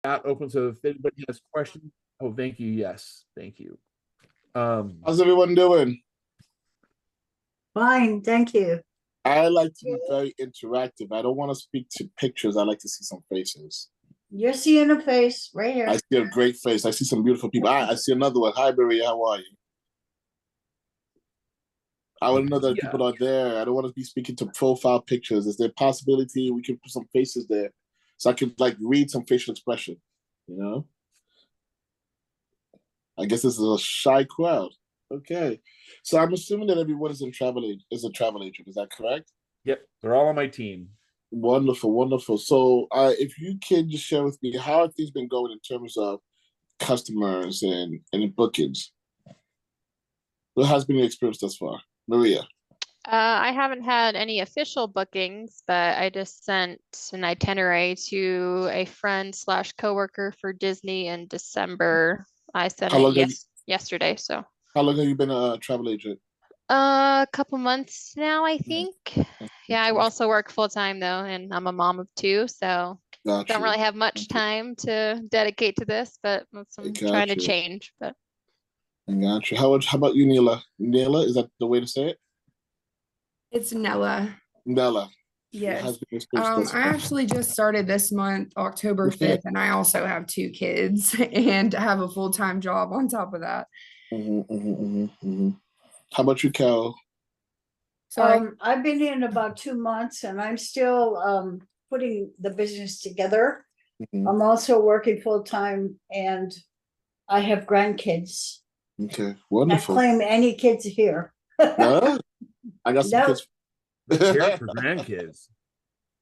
chat open, so if anybody has questions. Oh, thank you. Yes, thank you. How's everyone doing? Fine, thank you. I like to be very interactive. I don't want to speak to pictures. I like to see some faces. You're seeing a face right here. I see a great face. I see some beautiful people. I see another one. Hi, Maria. How are you? I want to know that people are there. I don't want to be speaking to profile pictures. Is there a possibility we can put some faces there so I can like read some facial expression? You know? I guess this is a shy crowd. Okay. So I'm assuming that everyone is a travel agent. Is that correct? Yep, they're all on my team. Wonderful, wonderful. So if you can just share with me, how have things been going in terms of customers and bookings? What has been your experience thus far? Maria? I haven't had any official bookings, but I just sent an itinerary to a friend slash coworker for Disney in December. I sent it yesterday, so. How long have you been a travel agent? A couple months now, I think. Yeah, I also work full time though, and I'm a mom of two, so don't really have much time to dedicate to this, but I'm trying to change. But I got you. How about you, Neela? Neela, is that the way to say it? It's Nella. Nella. Yes. I actually just started this month, October 5th, and I also have two kids and have a full-time job on top of that. How about you, Cal? So I've been in about 2 months and I'm still putting the business together. I'm also working full-time and I have grandkids. Okay, wonderful. I claim any kids here. I got some kids. Here for grandkids.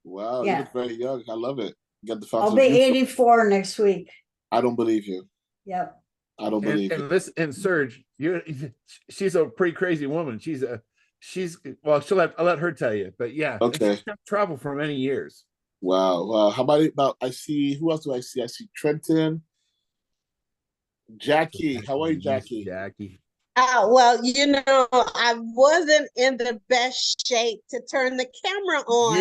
Wow, you look very young. I love it. You got the I'll be 84 next week. I don't believe you. Yep. I don't believe you. And listen, and Serge, she's a pretty crazy woman. Well, I'll let her tell you, but yeah. Okay. She's traveled for many years. Wow. How about I see, who else do I see? I see Trenton. Jackie. How are you, Jackie? Jackie. Well, I wasn't in the best shape to turn the camera on.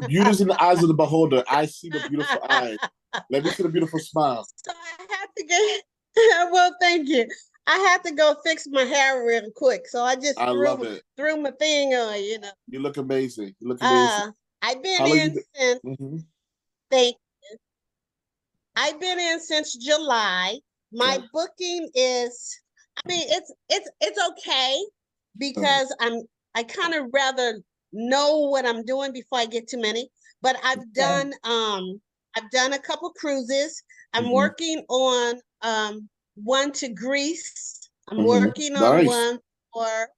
Beauty's in the eyes of the beholder. I see the beautiful eyes. Let me see the beautiful smile. So I had to get, well, thank you. I had to go fix my hair real quick. So I just threw my thing on, You look amazing. I've been in since, thank you. I've been in since July. My booking is, it's okay because I kind of rather know what I'm doing before I get too many. But I've done a couple cruises. I'm working on one to Greece. I'm working on one for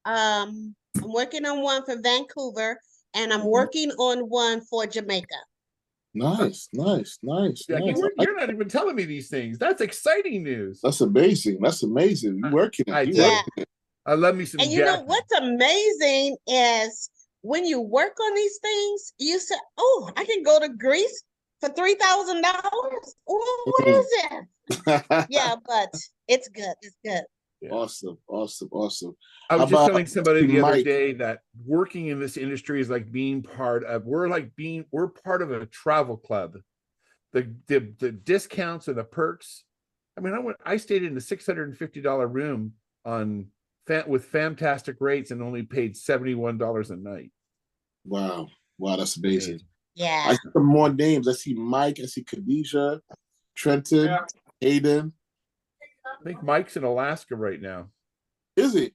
I'm working on one for Vancouver, and I'm working on one for Jamaica. Nice. You're not even telling me these things. That's exciting news. That's amazing. You're working it. I love me some. And you know what's amazing is when you work on these things, you say, "Oh, I can go to Greece for $3,000. Oh, what is it?" Yeah, but it's good. It's good. Yeah. Awesome. I was just telling somebody the other day that working in this industry is like being part of. We're part of a travel club. The discounts and the perks. I mean, I stayed in a $650 room with fantastic rates and only paid $71 a night. Wow, that's amazing. Yeah. I see some more names. I see Mike. I see Khadijah, Trenton, Aiden. I think Mike's in Alaska right now. Is he?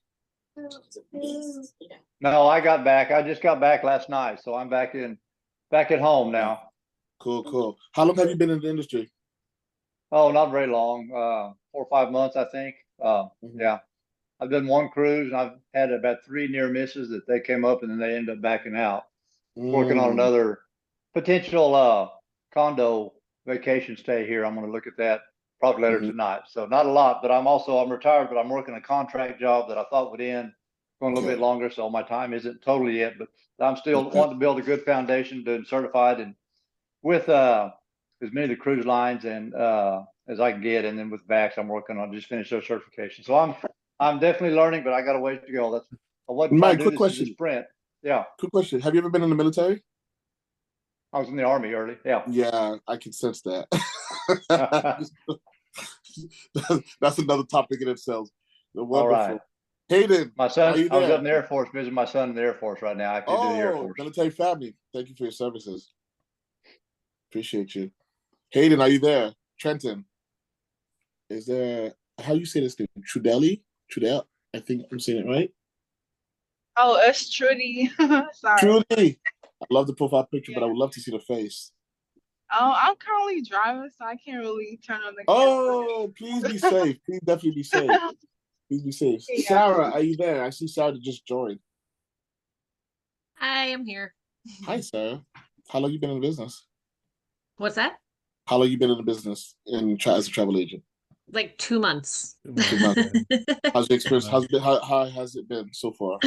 No, I got back. I just got back last night, so I'm back at home now. Cool. How long have you been in the industry? Oh, not very long. 4 or 5 months, I think. Yeah. I've done one cruise, and I've had about 3 near misses that they came up and then they ended up backing out. Working on another potential condo vacation stay here. I'm going to look at that probably later tonight. So not a lot, but I'm retired, but I'm working a contract job that I thought would end going a little bit longer. So my time isn't totally yet, but I'm still wanting to build a good foundation, doing certified and with as many of the cruise lines and as I can get. And then with VAX, I'm working on just finish those certifications. So I'm definitely learning, but I got a ways to go. I wasn't trying to do this as a sprint. Yeah. Quick question. Have you ever been in the military? I was in the Army early. Yeah. Yeah, I can sense that. That's another topic in itself. Wonderful. All right. Hayden, my son, are you I was there? up in the Air Force visiting my son in the Air Force right now. I could do the Air Force. Military family. Thank you for your services. Appreciate you. Hayden, are you there? Trenton, is there, how you say this name? Trudell? I think I'm saying it right. Oh, it's Trudy. Sorry. Trudy. I love the profile picture, but I would love to see the face. Oh, I'm currently driving, so I can't really turn on the camera. Please be safe. Please definitely be safe. Please be safe. Yeah. Sarah, are you there? I see Sarah just joined. I am here. Hi, Sarah. How long you been in the business? What's that? How long you been in the business as a travel agent? Like 2 months. 2 months. How's your experience? How has it been so far?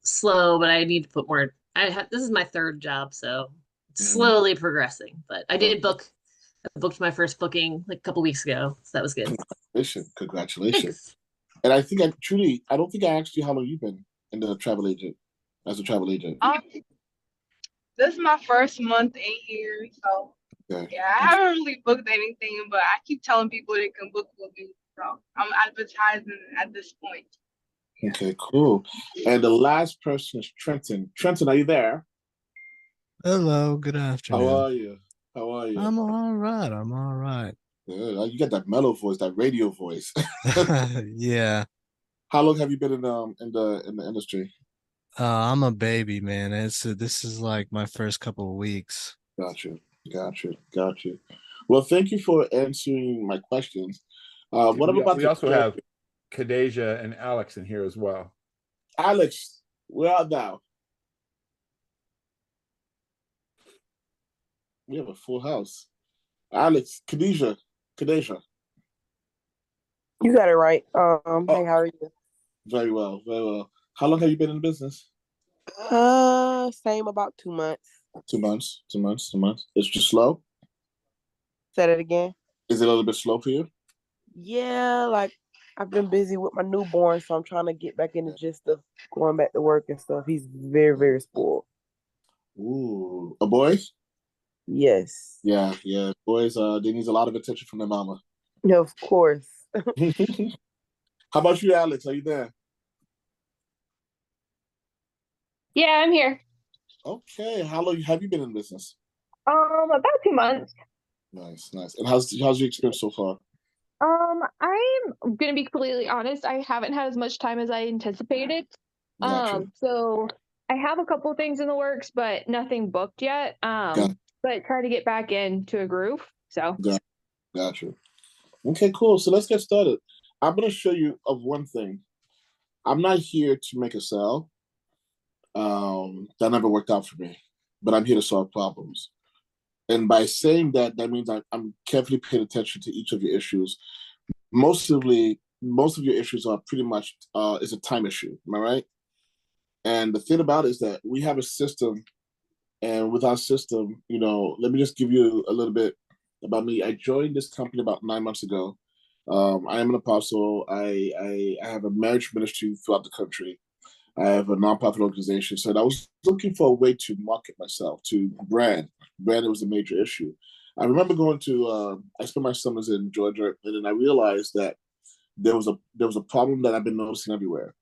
Slow, but I need to put more. This is my third job, so slowly progressing. But I booked my first booking like a couple weeks ago, so that was good. Congratulations. Thanks. And I think I don't think I asked you how long you've been in the travel agent, as a travel agent. This is my first month in here, so yeah, I haven't really booked anything, but I keep telling people they can book with me, so I'm advertising at this point. Okay, cool. And the last person is Trenton. Trenton, are you there? Hello, good afternoon. How are you? I'm all right. Good. You got that mellow voice, that radio voice. Yeah. How long have you been in the industry? I'm a baby, man. This is like my first couple of weeks. Got you. Well, thank you for answering my questions. We also have Kadeja and Alex in here as well. Alex, where art thou? We have a full house. Alex, Kadeja. You got it right. Hey, how are you? Very well. How long have you been in business? Same, about 2 months. 2 months. It's just slow? Say that again. Is it a little bit slow for you? Yeah, like I've been busy with my newborn, so I'm trying to get back into just the going back to work and stuff. He's very, very spoiled. Ooh, a boy? Yes. Yeah. Boys, they need a lot of attention from their mama. Yeah, of course. How about you, Alex? Are you there? Yeah, I'm here. Okay. How long have you been in business? About 2 months. Nice. And how's your experience so far? I'm gonna be completely honest. I haven't had as much time as I anticipated. Gotcha. So I have a couple things in the works, but nothing booked yet. But try to get back into a groove. So Gotcha. Okay, cool. So let's get started. I'm gonna show you of one thing. I'm not here to make a sale. That never worked out for me, but I'm here to solve problems. And by saying that means I'm carefully paying attention to each of your issues. Most of your issues are pretty much is a time issue. Am I right? And the thing about it is that we have a system, and with our system, let me just give you a little bit about me. I joined this company about 9 months ago. I am an apostle. I have a marriage ministry throughout the country. I have a nonprofit organization. So I was looking for a way to market myself, to brand. Branding was a major issue. I remember going to, I spent my summers in Georgia, and then I realized that there was a problem that I've been noticing everywhere.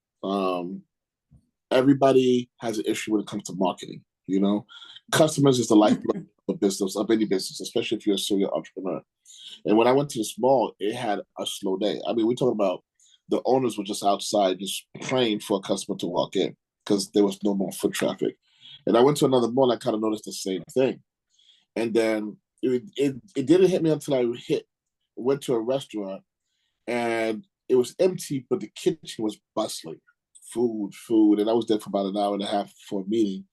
Everybody has an issue when it comes to marketing. Customers is the lifeblood of any business, especially if you're a serial entrepreneur. And when I went to this mall, it had a slow day. I mean, we're talking about the owners were just outside, just praying for a customer to walk in because there was no more foot traffic. And I went to another mall, and I kind of noticed the same thing. And then it didn't hit me until I went to a restaurant, and it was empty, but the kitchen was bustling. Food. And I was there for about an hour and a half for a meeting.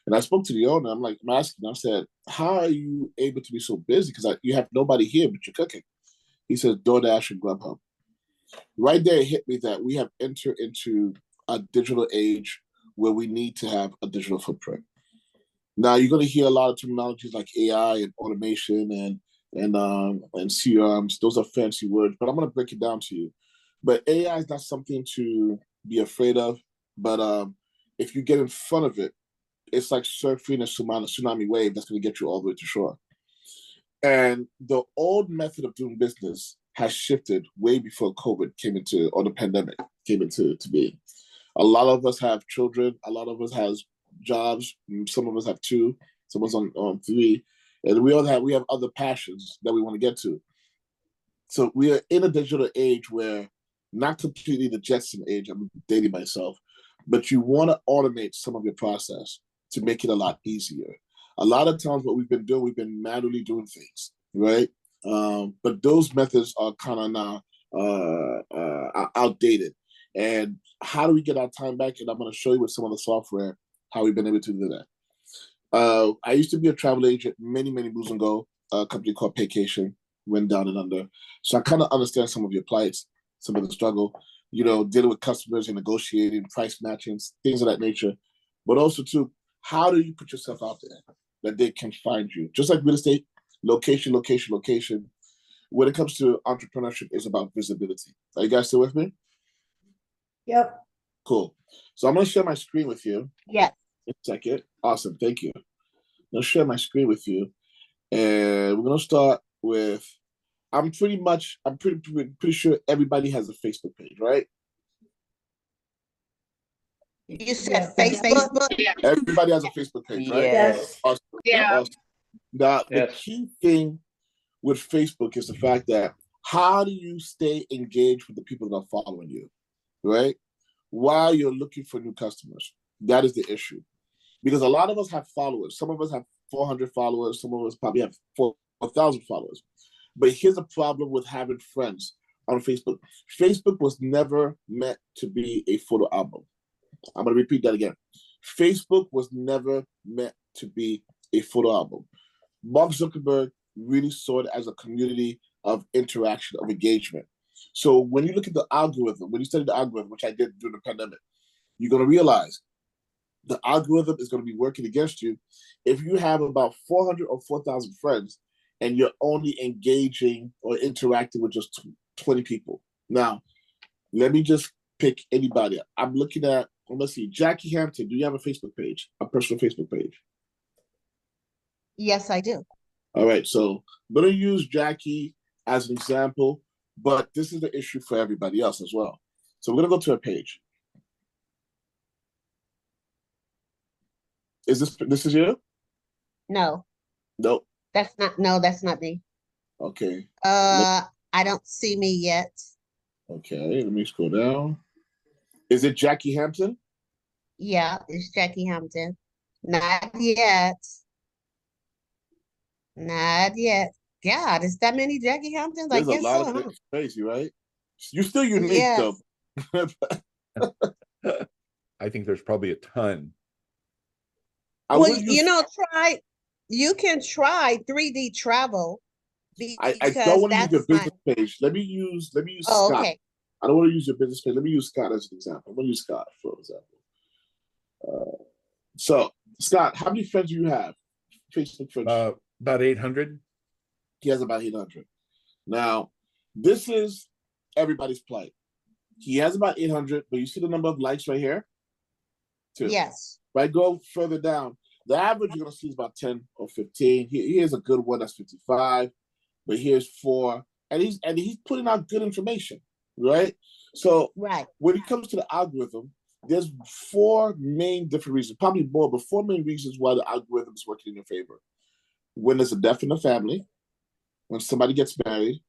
And I spoke to the owner. I'm asking, I said, how are you able to be so busy? Because you have nobody here, but you're cooking. He says, DoorDash and Grubhub. Right there, it hit me that we have entered into a digital age where we need to have a digital footprint. Now, you're going to hear a lot of terminologies like AI and automation and CRMs. Those are fancy words, but I'm going to break it down to you. But AI is not something to be afraid of. But if you get in front of it, it's like surfing a tsunami wave that's going to get you all the way to shore. And the old method of doing business has shifted way before COVID came into, or the pandemic came into being. A lot of us have children. A lot of us has jobs. Some of us have 2. Some of us on 3, and we have other passions that we want to get to. So we are in a digital age where, not completely the Jetson age, I'm dating myself, but you want to automate some of your process to make it a lot easier. A lot of times what we've been doing, we've been manually doing things, right? But those methods are kind of now outdated. And how do we get our time back? And I'm going to show you with some of the software how we've been able to do that. I used to be a travel agent many moons ago, a company called Paycation, went down and under. So I kind of understand some of your plights, some of the struggle, dealing with customers and negotiating, price matching, things of that nature. But also too, how do you put yourself out there that they can find you? Just like real estate, location. When it comes to entrepreneurship, it's about visibility. Are you guys still with me? Yep. Cool. So I'm going to share my screen with you. Yes. In a second. Awesome. Thank you. I'm going to share my screen with you. And we're going to start with, I'm pretty sure everybody has a Facebook page, right? You said Facebook? Everybody has a Facebook page, right? Yes. Awesome. Yeah. Awesome. Now, the key thing with Facebook is the fact that how do you stay engaged with the people that are following you, right? While you're looking for new customers. That is the issue. Because a lot of us have followers. Some of us have 400 followers. Some of us probably have 4,000 followers. But here's a problem with having friends on Facebook. Facebook was never meant to be a photo album. I'm going to repeat that again. Facebook was never meant to be a photo album. Mark Zuckerberg really saw it as a community of interaction, of engagement. So when you look at the algorithm, when you study the algorithm, which I did during the pandemic, you're going to realize the algorithm is going to be working against you if you have about 400 or 4,000 friends and you're only engaging or interacting with just 20 people. Now, let me just pick anybody. I'm looking at, let's see, Jackie Hampton. Do you have a Facebook page, a personal Facebook page? Yes, I do. All right, so I'm going to use Jackie as an example, but this is the issue for everybody else as well. So we're going to go to her page. Is this is you? No. Nope. That's not me. Okay. I don't see me yet. Okay, let me scroll down. Is it Jackie Hampton? Yeah, it's Jackie Hampton. Not yet. Not yet. God, is that many Jackie Hamptons? There's I guess a lot so. of things crazy, right? You're still unique, yes. though. I think there's probably a ton. Well, you can try 3D travel. I don't want to use your business page. Let me use Scott. Okay. I don't want to use your business page. Let me use Scott as an example. I'm going to use Scott for example. So, Scott, how many friends do you have? Facebook friends? About 800. He has about 800. Now, this is everybody's plight. He has about 800, but you see the number of likes right here? 2. Yes. Right, go further down. The average you're going to see is about 10 or 15. Here's a good one that's 55, but here's 4. And he's putting out good information, right? So when it comes to the algorithm, there's 4 main different reasons, probably more, but 4 main reasons why the algorithm is working in your favor. When there's a death in the family, when somebody gets married,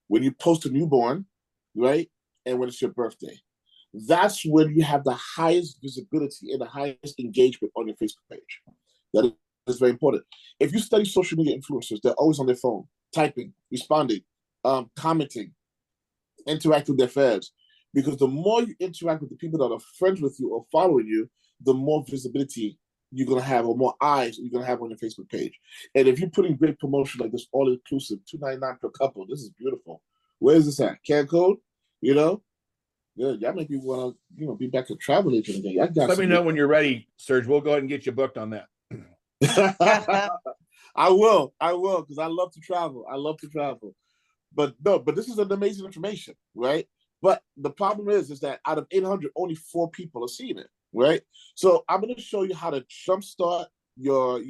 when you post a newborn, right? And when it's your birthday. That's when you have the highest visibility and the highest engagement on your Facebook page. That is very important. If you study social media influencers, they're always on their phone, typing, responding, commenting, interacting with their fans. Because the more you interact with the people that are friends with you or following you, the more visibility you're going to have, or more eyes you're going to have on your Facebook page. And if you're putting great promotion like this, all-inclusive, $299 per couple, this is beautiful. Where is this at? Cancun? Yeah, y'all make me want to, be back to travel agent again. Let me know when you're ready, Serge. We'll go ahead and get you booked on that. I will, because I love to travel. But this is an amazing information, right? But the problem is that out of 800, only 4 people are seeing it, right? So I'm going to show you how to jumpstart your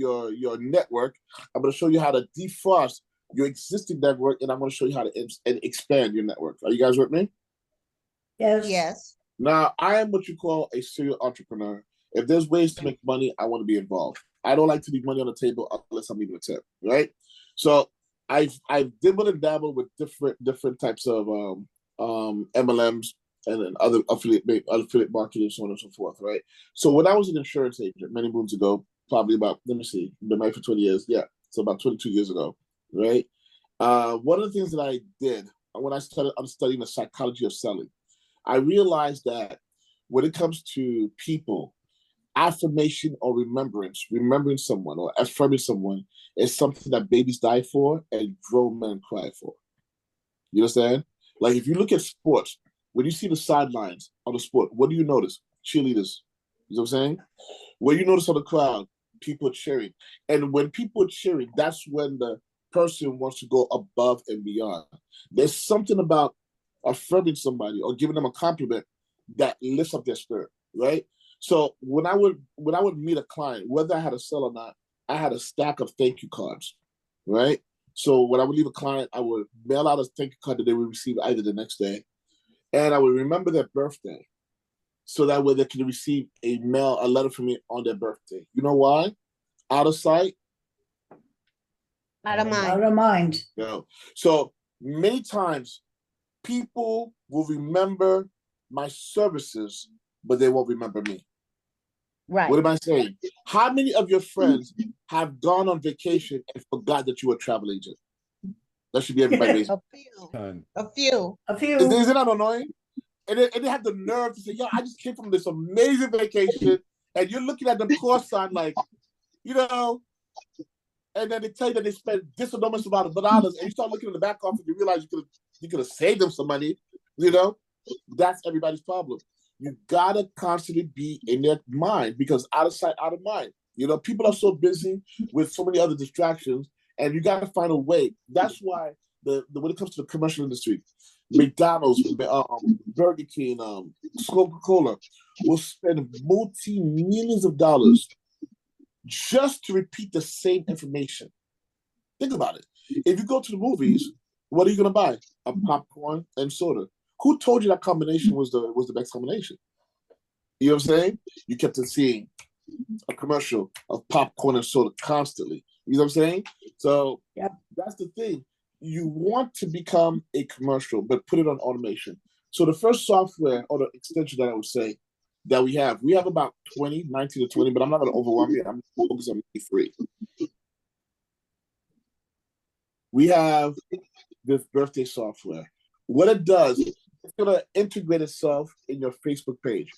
network. I'm going to show you how to defrost your existing network, and I'm going to show you how to expand your network. Are you guys with me? Yes. Yes. Now, I am what you call a serial entrepreneur. If there's ways to make money, I want to be involved. I don't like to leave money on the table unless I'm leaving a tip, right? So I've dibbled and dabbled with different types of MLMs and then other affiliate marketing, so on and so forth, right? So when I was an insurance agent many moons ago, probably about, let me see, been married for 20 years, yeah, so about 22 years ago, right? One of the things that I did when I'm studying the psychology of selling, I realized that when it comes to people, affirmation or remembering someone or affirming someone is something that babies die for and grown men cry for. You understand? Like if you look at sports, when you see the sidelines of the sport, what do you notice? Cheerleaders. You know what I'm saying? What do you notice on the crowd? People cheering. And when people are cheering, that's when the person wants to go above and beyond. There's something about affirming somebody or giving them a compliment that lifts up their spirit, right? So when I would meet a client, whether I had a sell or not, I had a stack of thank you cards, right? So when I would leave a client, I would mail out a thank you card that they would receive either the next day, and I would remember their birthday, so that way they can receive a letter from me on their birthday. You know why? Out of sight, out of mind. Out of mind. You know? So many times people will remember my services, but they won't remember me. Right. What am I saying? How many of your friends have gone on vacation and forgot that you were a travel agent? That should be everybody. A few. Isn't that annoying? And they have the nerve to say, "Yo, I just came from this amazing vacation," and you're looking at them course sign like, you know, and then they tell you that they spent this enormous amount of dollars, and you start looking in the back office, you realize you could have saved them some money. You know, that's everybody's problem. You gotta constantly be in their mind, because out of sight, out of mind. You know, people are so busy with so many other distractions, and you gotta find a way. That's why when it comes to the commercial industry, McDonald's, Burger King, Coca-Cola will spend multi-millions of dollars just to repeat the same information. Think about it. If you go to the movies, what are you gonna buy? A popcorn and soda. Who told you that combination was the best combination? You know what I'm saying? You kept on seeing a commercial of popcorn and soda constantly. You know what I'm saying? So that's the thing. You want to become a commercial, but put it on automation. So the first software or the extension that I would say that we have about 19 to 20, but I'm not going to overwhelm you. I'm going to focus on free. We have this birthday software. What it does, it's going to integrate itself in your Facebook page.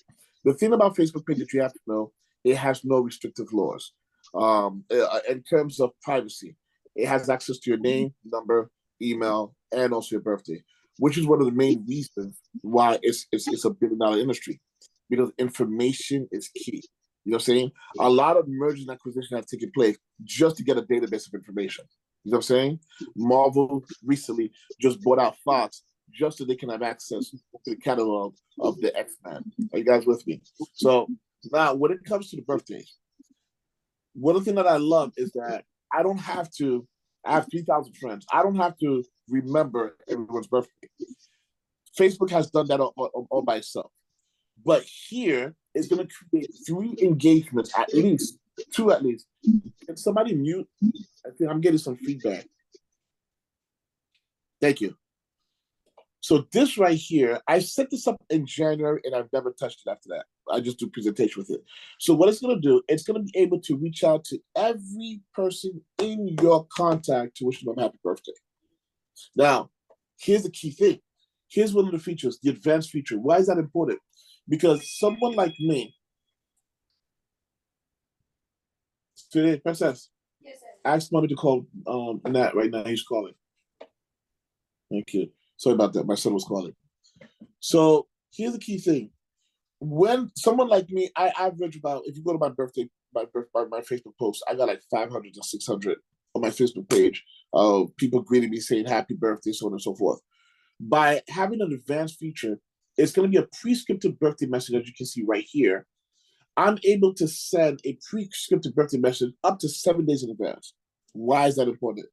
The thing about Facebook page that you have to know, it has no restrictive laws in terms of privacy. It has access to your name, number, email, and also your birthday, which is one of the main reasons why it's a billion-dollar industry, because information is key. You know what I'm saying? A lot of mergers and acquisitions have taken place just to get a database of information. You know what I'm saying? Marvel recently just bought out Fox just so they can have access to the catalog of the X-Men. Are you guys with me? So now, when it comes to the birthdays, one thing that I love is that I have 3,000 friends. I don't have to remember everyone's birthday. Facebook has done that all by itself. But here, it's going to create 3 engagements, two at least. Can somebody mute? I think I'm getting some feedback. Thank you. So this right here, I set this up in January and I've never touched it after that. I just do presentation with it. So what it's going to do, it's going to be able to reach out to every person in your contact to wish them a happy birthday. Now, here's the key thing. Here's one of the features, the advanced feature. Why is that important? Because someone like me, today, Princess, ask mommy to call Nat right now. He's calling. Thank you. Sorry about that. My son was calling. So here's the key thing. When someone like me, I average about, if you go to my birthday, my Facebook post, I got like 500 to 600 on my Facebook page of people greeting me saying happy birthday, so on and so forth. By having an advanced feature, it's going to be a prescriptive birthday message, as you can see right here. I'm able to send a prescriptive birthday message up to 7 days in advance. Why is that important?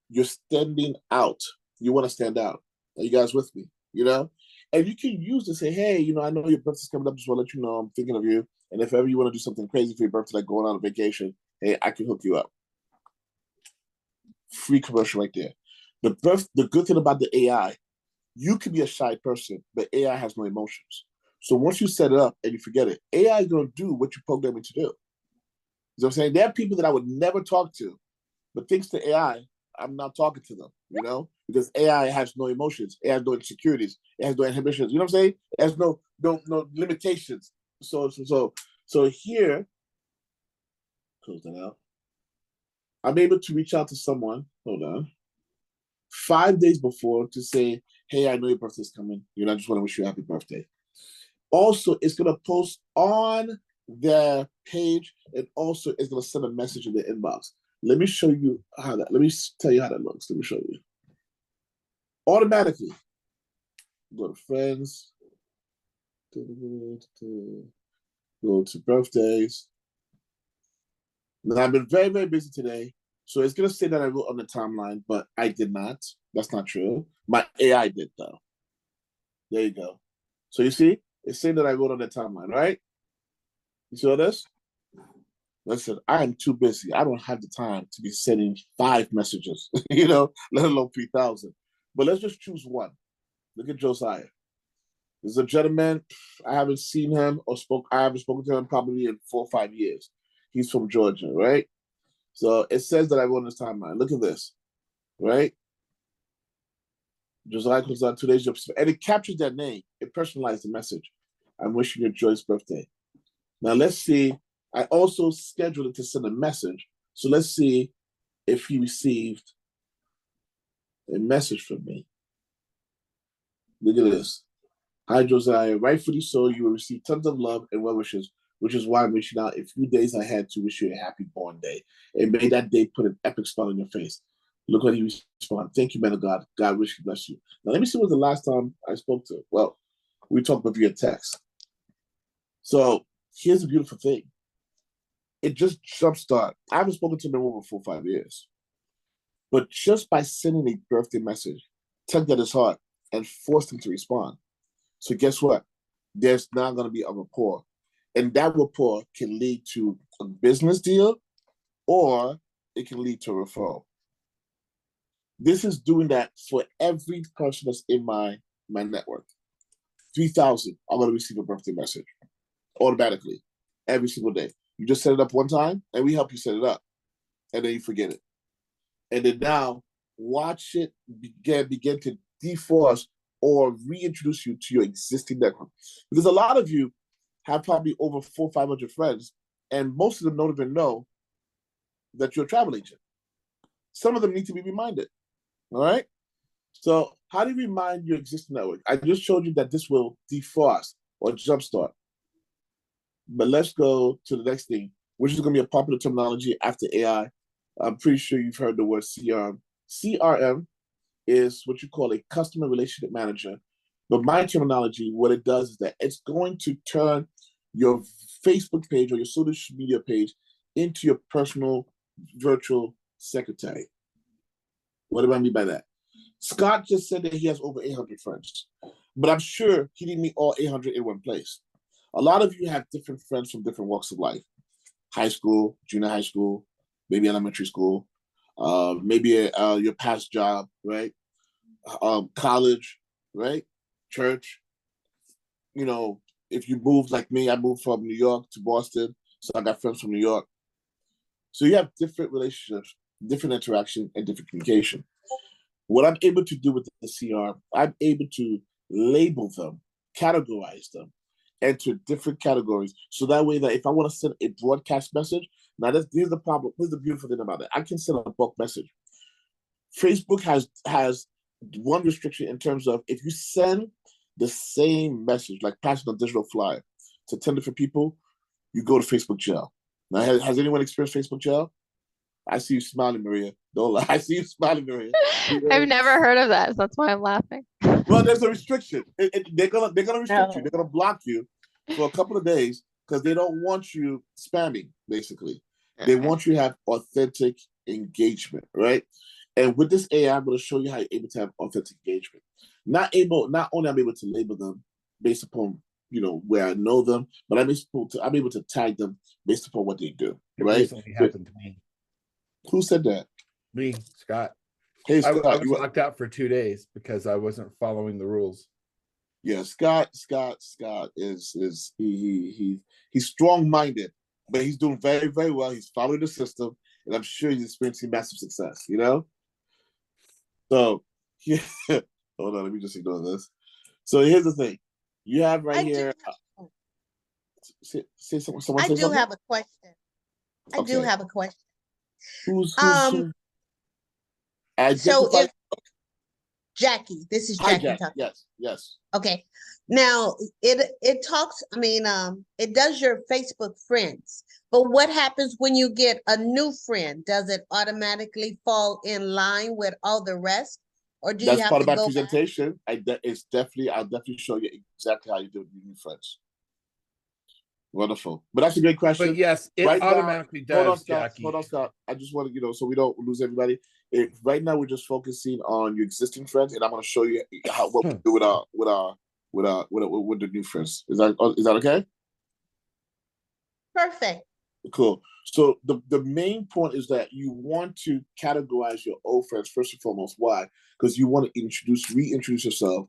you're standing out. You want to stand out. Are you guys with me? You know? And you can use to say, hey, you know, I know your birthday's coming up. Just want to let you know I'm thinking of you. And if ever you want to do something crazy for your birthday, like going on a vacation, hey, I can hook you up. Free commercial right there. The good thing about the AI, you can be a shy person, but AI has no emotions. So once you set it up and you forget it, AI is going to do what you program it to do. You know what I'm saying? There are people that I would never talk to, but thanks to AI, I'm not talking to them, you know, because AI has no emotions, it has no insecurities, it has no inhibitions. You know what I'm saying? It has no limitations. So here, close that out. I'm able to reach out to someone. Hold on. 5 days before to say, hey, I know your birthday's coming. You know, I just want to wish you a happy birthday. Also, it's going to post on their page, and also it's going to send a message in the inbox. Let me show you how that, let me tell you how that looks. Let me show you. Automatically, go to friends, go to birthdays. Now, I've been very, very busy today, so it's going to say that I wrote on the timeline, but I did not. That's not true. My AI did, though. There you go. So you see, it's saying that I wrote on the timeline, right? You see all this? Listen, I am too busy. I don't have the time to be sending 5 messages, you know, let alone 3,000. But let's just choose one. Look at Josiah. There's a gentleman, I haven't seen him or I haven't spoken to him probably in 4 or 5 years. He's from Georgia, right? So it says that I wrote on this timeline. Look at this, right? Josiah comes out today's, and it captures that name. It personalized the message. I'm wishing you a joyous birthday. Now let's see. I also scheduled it to send a message. So let's see if he received a message from me. Look at this. Hi, Josiah. Rightfully so, you will receive tons of love and well wishes, which is why I'm reaching out a few days ahead to wish you a happy born day. And may that day put an epic smile on your face. Look what he responded. Thank you, man of God. God richly bless you. Now, let me see what the last time I spoke to. Well, we talked about via text. So here's the beautiful thing. It just jumpstart. I haven't spoken to him in over 4 or 5 years. But just by sending a birthday message, tugged at his heart and forced him to respond. So guess what? There's now going to be a rapport. And that rapport can lead to a business deal or it can lead to a referral. This is doing that for every person that's in my network. 3,000 are going to receive a birthday message automatically every single day. You just set it up one time and we help you set it up. And then you forget it. And then now watch it begin to deforce or reintroduce you to your existing network. Because a lot of you have probably over 400 or 500 friends, and most of them don't even know that you're a travel agent. Some of them need to be reminded. All right? So how do you remind your existing network? I just showed you that this will defrost or jumpstart. But let's go to the next thing, which is going to be a popular terminology after AI. I'm pretty sure you've heard the word CRM. CRM is what you call a customer relationship manager. But my terminology, what it does is that it's going to turn your Facebook page or your social media page into your personal virtual secretary. What do I mean by that? Scott just said that he has over 800 friends, but I'm sure he didn't meet all 800 in one place. A lot of you have different friends from different walks of life. High school, junior high school, maybe elementary school, maybe your past job, right? College, right? Church. You know, if you moved like me, I moved from New York to Boston, so I got friends from New York. So you have different relationships, different interaction, and different communication. What I'm able to do with the CR, I'm able to label them, categorize them into different categories. So that way that if I want to send a broadcast message, now here's the problem. Here's the beautiful thing about it. I can send a bulk message. Facebook has one restriction in terms of if you send the same message, like passing a digital flyer to 10 different people, you go to Facebook jail. Now, has anyone experienced Facebook jail? I see you smiling, Maria. Don't lie. I see you smiling, Maria. I've never heard of that, so that's why I'm laughing. Well, there's a restriction. They're gonna restrict you. They're gonna block you for a couple of days because they don't want you spamming. Basically, they want you to have authentic engagement, right? And with this AI, I'm going to show you how you're able to have authentic engagement. Not only I'm able to label them based upon, where I know them, but I'm able to tag them based upon what they do. Right? It recently happened to me. Who said that? Me, Scott. Hey, Scott. I was locked out for 2 days because I wasn't following the rules. Yeah, Scott is he's strong-minded, but he's doing very, very well. He's following the system, and I'm sure he's experiencing massive success, So, yeah, hold on, let me just ignore this. So here's the thing. You have here. Say someone. I do have a question. I do have a question. Who's so if Jackie, this is Jackie talking. Yes. Okay. Now it talks, it does your Facebook friends, but what happens when you get a new friend? Does it automatically fall in line with all the rest? Or do you have to go That's part of my presentation. I'll definitely show you exactly how you do it with new friends. Wonderful. But that's a great question. But yes, it automatically does, Jackie. Hold on, Scott. I just want to, so we don't lose everybody. Right now, we're just focusing on your existing friends, and I'm going to show you what we do with the new friends. Is that okay? Perfect. Cool. So the main point is that you want to categorize your old friends first and foremost. Why? Because you want to reintroduce yourself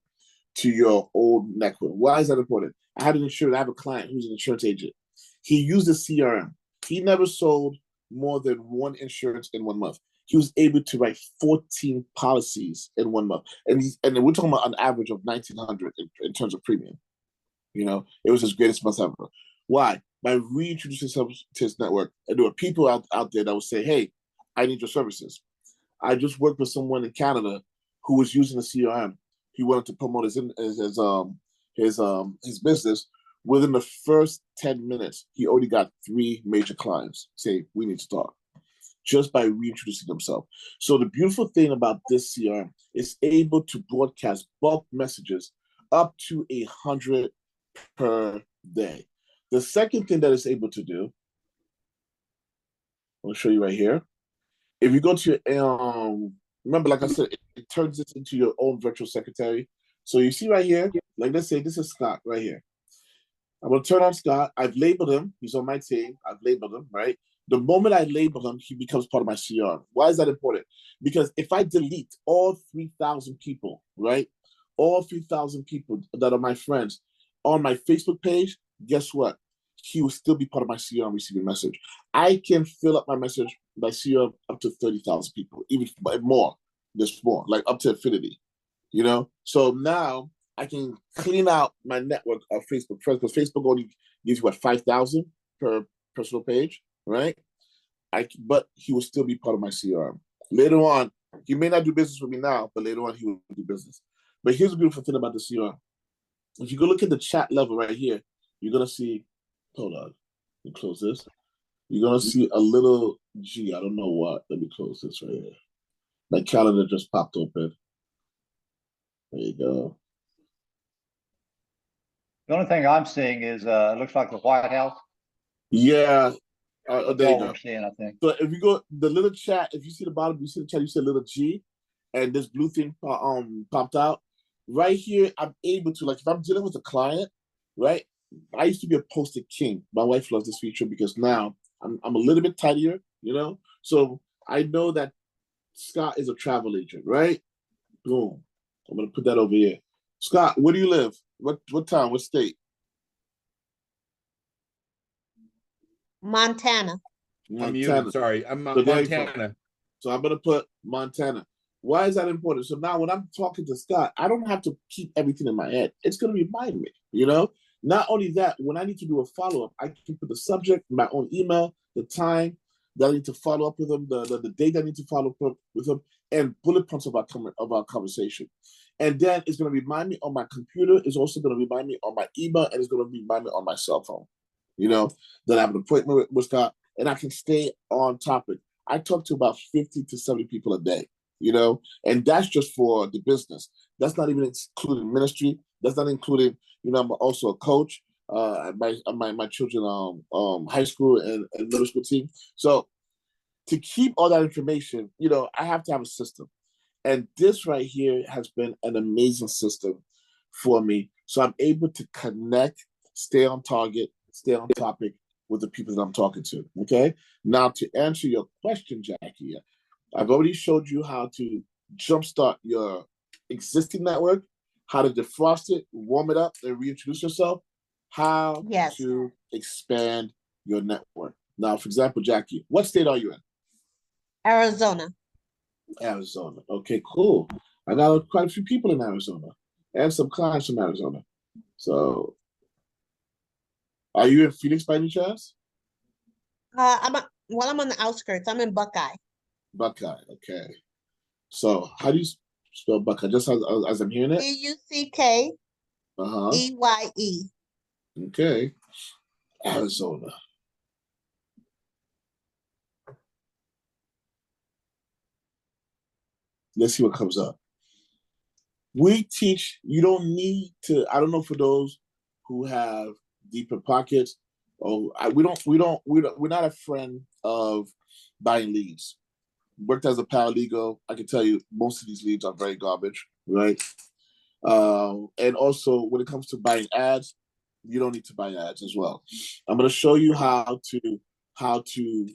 to your old network. Why is that important? I have a client who's an insurance agent. He used a CRM. He never sold more than one insurance in 1 month. He was able to write 14 policies in 1 month. And we're talking about an average of $1,900 in terms of premium. It was his greatest month ever. Why? By reintroducing himself to his network. And there were people out there that would say, hey, I need your services. I just worked with someone in Canada who was using a CRM. He wanted to promote his business. Within the first 10 minutes, he already got 3 major clients say, we need to talk, just by reintroducing himself. So the beautiful thing about this CRM is able to broadcast bulk messages up to 100 per day. The second thing that it's able to do, I'll show you right here. If you go to your, remember, like I said, it turns this into your own virtual secretary. So you see right here, like let's say this is Scott right here. I'm going to turn on Scott. I've labeled him. He's on my team. I've labeled him, right? The moment I label him, he becomes part of my CRM. Why is that important? Because if I delete all 3,000 people, right? All 3,000 people that are my friends on my Facebook page, guess what? He will still be part of my CRM receiving message. I can fill up my message by CRM up to 30,000 people, even more. There's more, like up to infinity, So now I can clean out my network of Facebook friends, because Facebook only gives you 5,000 per personal page, right? But he will still be part of my CRM. Later on, he may not do business with me now, but later on he will do business. But here's the beautiful thing about the CRM. If you go look at the chat level right here, you're gonna see. Hold on, let me close this. You're gonna see a little G. I don't know what. Let me close this right here. My calendar just popped open. There you go. The only thing I'm seeing is it looks like the White House. Yeah. There you go. We're seeing, I think. So if you go the little chat, if you see the bottom, you see the chat, you see a little G, and this blue thing popped out. Right here, I'm able to, like, if I'm dealing with a client, right? I used to be a posted king. My wife loves this feature because now I'm a little bit tidier, So I know that Scott is a travel agent, right? Boom. I'm gonna put that over here. Scott, where do you live? What town? What state? Montana. I'm muted. Sorry, I'm Montana. So I'm gonna put Montana. Why is that important? So now when I'm talking to Scott, I don't have to keep everything in my head. It's gonna remind me, Not only that, when I need to do a follow-up, I can put the subject, my own email, the time that I need to follow up with them, the date I need to follow up with them, and bullet points of our conversation. And then it's going to remind me on my computer. It's also going to remind me on my email, and it's going to remind me on my cell phone. That I have an appointment with Scott, and I can stay on topic. I talk to about 50 to 70 people a day, and that's just for the business. That's not even including ministry. That's not including, I'm also a coach. My children high school and middle school team. So to keep all that information, I have to have a system. And this right here has been an amazing system for me. So I'm able to connect, stay on target, stay on topic with the people that I'm talking to. Okay. Now, to answer your question, Jackie, I've already showed you how to jumpstart your existing network, how to defrost it, warm it up, and reintroduce yourself, how to expand your network. Now, for example, Jackie, what state are you in? Arizona. Arizona. Okay, cool. I got quite a few people in Arizona and some clients from Arizona. So, are you in Phoenix by any chance? I'm on the outskirts. I'm in Buckeye. Buckeye. Okay. So, how do you spell Buckeye? Just as I'm hearing it. Bucke. EYE. Okay. Arizona. Let's see what comes up. We teach, you don't need to, I don't know, for those who have deeper pockets, we're not a friend of buying leads. Worked as a paralegal, I can tell you most of these leads are very garbage, right? And also when it comes to buying ads, you don't need to buy ads as well. I'm going to show you how to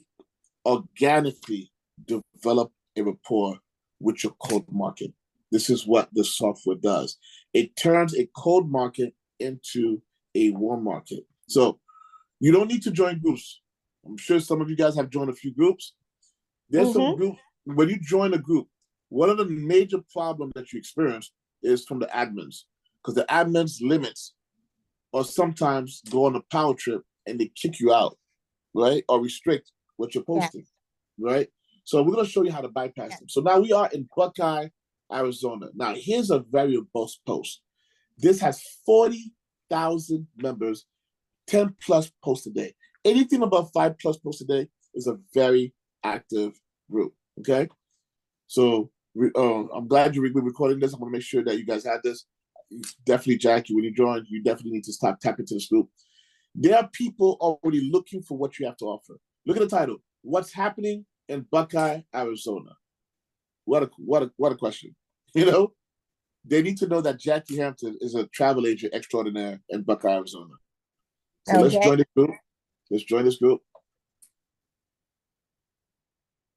organically develop a rapport with your cold market. This is what the software does. It turns a cold market into a warm market. So you don't need to join groups. I'm sure some of you guys have joined a few groups. There's some groups, when you join a group, one of the major problems that you experience is from the admins, because the admins limits or sometimes go on a power trip and they kick you out, right? Or restrict what you're posting, right? So we're going to show you how to bypass them. So now we are in Buckeye, Arizona. Now here's a very robust post. This has 40,000 members, 10 plus posts a day. Anything above 5 plus posts a day is a very active group, okay? So I'm glad you're recording this. I'm going to make sure that you guys have this. Definitely, Jackie, when you join, you definitely need to stop tapping to this group. There are people already looking for what you have to offer. Look at the title. What's happening in Buckeye, Arizona? What a question. They need to know that Jackie Hampton is a travel agent extraordinaire in Buckeye, Arizona. So let's join the group. Let's join this group.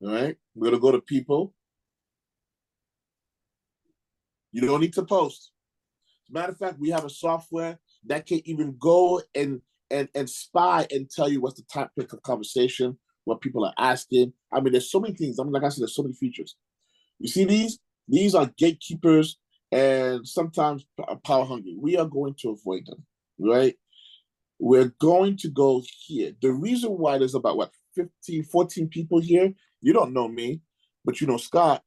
All right. We're going to go to people. You don't need to post. As a matter of fact, we have a software that can even go and spy and tell you what's the topic of conversation, what people are asking. I mean, there's so many things. I mean, like I said, there's so many features. You see these? These are gatekeepers and sometimes power hungry. We are going to avoid them, right? We're going to go here. The reason why there's about, 15, 14 people here, you don't know me, but you know Scott.